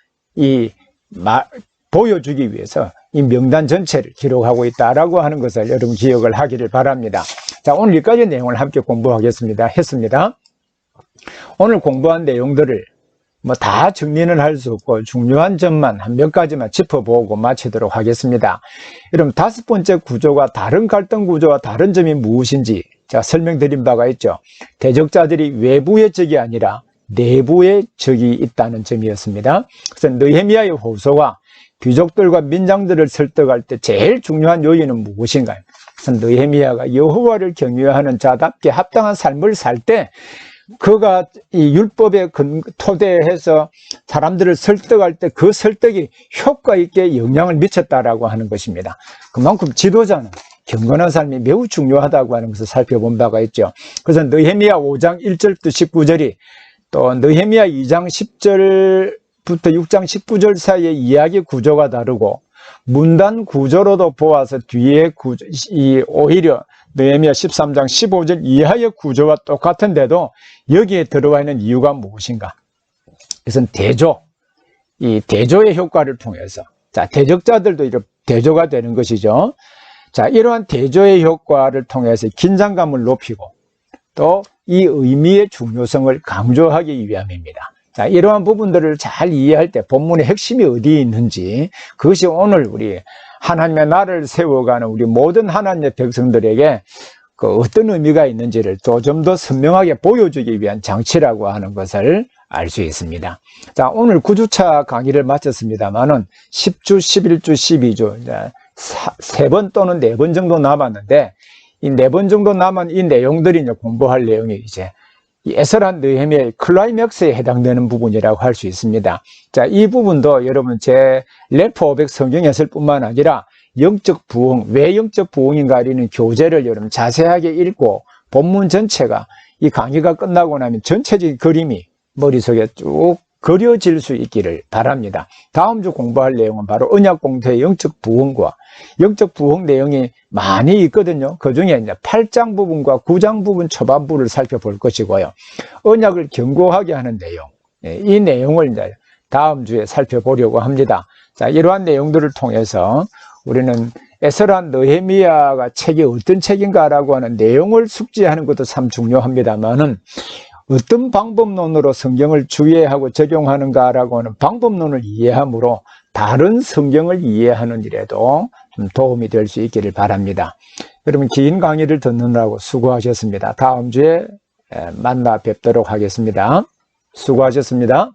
보여주기 위해서 이 명단 전체를 기록하고 있다라고 하는 것을 여러분 기억을 하기를 바랍니다. 자, 오늘 여기까지 내용을 함께 했습니다. 오늘 공부한 내용들을 다 정리는 할 수 없고 중요한 점만 몇 가지만 짚어보고 마치도록 하겠습니다. 여러분, 5번째 구조가 다른 갈등 구조와 다른 점이 무엇인지 제가 설명드린 바가 있죠. 대적자들이 외부의 적이 아니라 내부의 적이 있다는 점이었습니다. 그래서 느헤미야의 호소가 귀족들과 민장들을 설득할 때 제일 중요한 요인은 무엇인가요? 그래서 느헤미야가 여호와를 경외하는 자답게 합당한 삶을 살 때 그가 이 율법에 토대해서 사람들을 설득할 때 그 설득이 효과 있게 영향을 미쳤다라고 하는 것입니다. 그만큼 지도자는 경건한 삶이 매우 중요하다고 하는 것을 살펴본 바가 있죠. 그래서 느헤미야 5장 1절부터 19절이 또 느헤미야 2장 10절부터 6장 19절 사이의 이야기 구조가 다르고 문단 구조로도 보아서 뒤에 오히려 느헤미야 13장 15절 이하의 구조와 똑같은데도 여기에 들어와 있는 이유가 무엇인가? 그것은 이 대조의 효과를 통해서, 자, 대적자들도 이렇게 대조가 되는 것이죠. 자, 이러한 대조의 효과를 통해서 긴장감을 높이고 또 이 의미의 중요성을 강조하기 위함입니다. 자, 이러한 부분들을 잘 이해할 때 본문의 핵심이 어디에 있는지, 그것이 오늘 우리 하나님의 나라를 세워가는 우리 모든 하나님의 백성들에게 어떤 의미가 있는지를 또 좀 더 선명하게 보여주기 위한 장치라고 하는 것을 알 수 있습니다. 자, 오늘 9주차 강의를 마쳤습니다만은 10주, 11주, 12주, 이제 3번 또는 4번 정도 남았는데, 이 4번 정도 남은 이 내용들이 이제 공부할 내용이 이제 이 에스라 느헤미야의 클라이맥스에 해당되는 부분이라고 할 수 있습니다. 자, 이 부분도 여러분 제 래프 500 성경 해설뿐만 아니라 영적 부흥, 왜 영적 부흥인가 하는 교재를 여러분 자세하게 읽고 본문 전체가 이 강의가 끝나고 나면 전체적인 그림이 머릿속에 쭉 그려질 수 있기를 바랍니다. 다음 주 공부할 내용은 바로 언약 공동체의 영적 부흥과 영적 부흥 내용이 많이 있거든요. 그 중에 이제 8장 부분과 9장 부분 초반부를 살펴볼 것이고요. 언약을 견고하게 하는 내용, 이 내용을 이제 다음 주에 살펴보려고 합니다. 자, 이러한 내용들을 통해서 우리는 에스라 느헤미야가 책이 어떤 책인가라고 하는 내용을 숙지하는 것도 참 중요합니다만은 어떤 방법론으로 성경을 주의하고 적용하는가라고 하는 방법론을 이해함으로 다른 성경을 이해하는 일에도 좀 도움이 될 수 있기를 바랍니다. 여러분, 긴 강의를 듣느라고 수고하셨습니다. 다음 주에 만나 뵙도록 하겠습니다. 수고하셨습니다.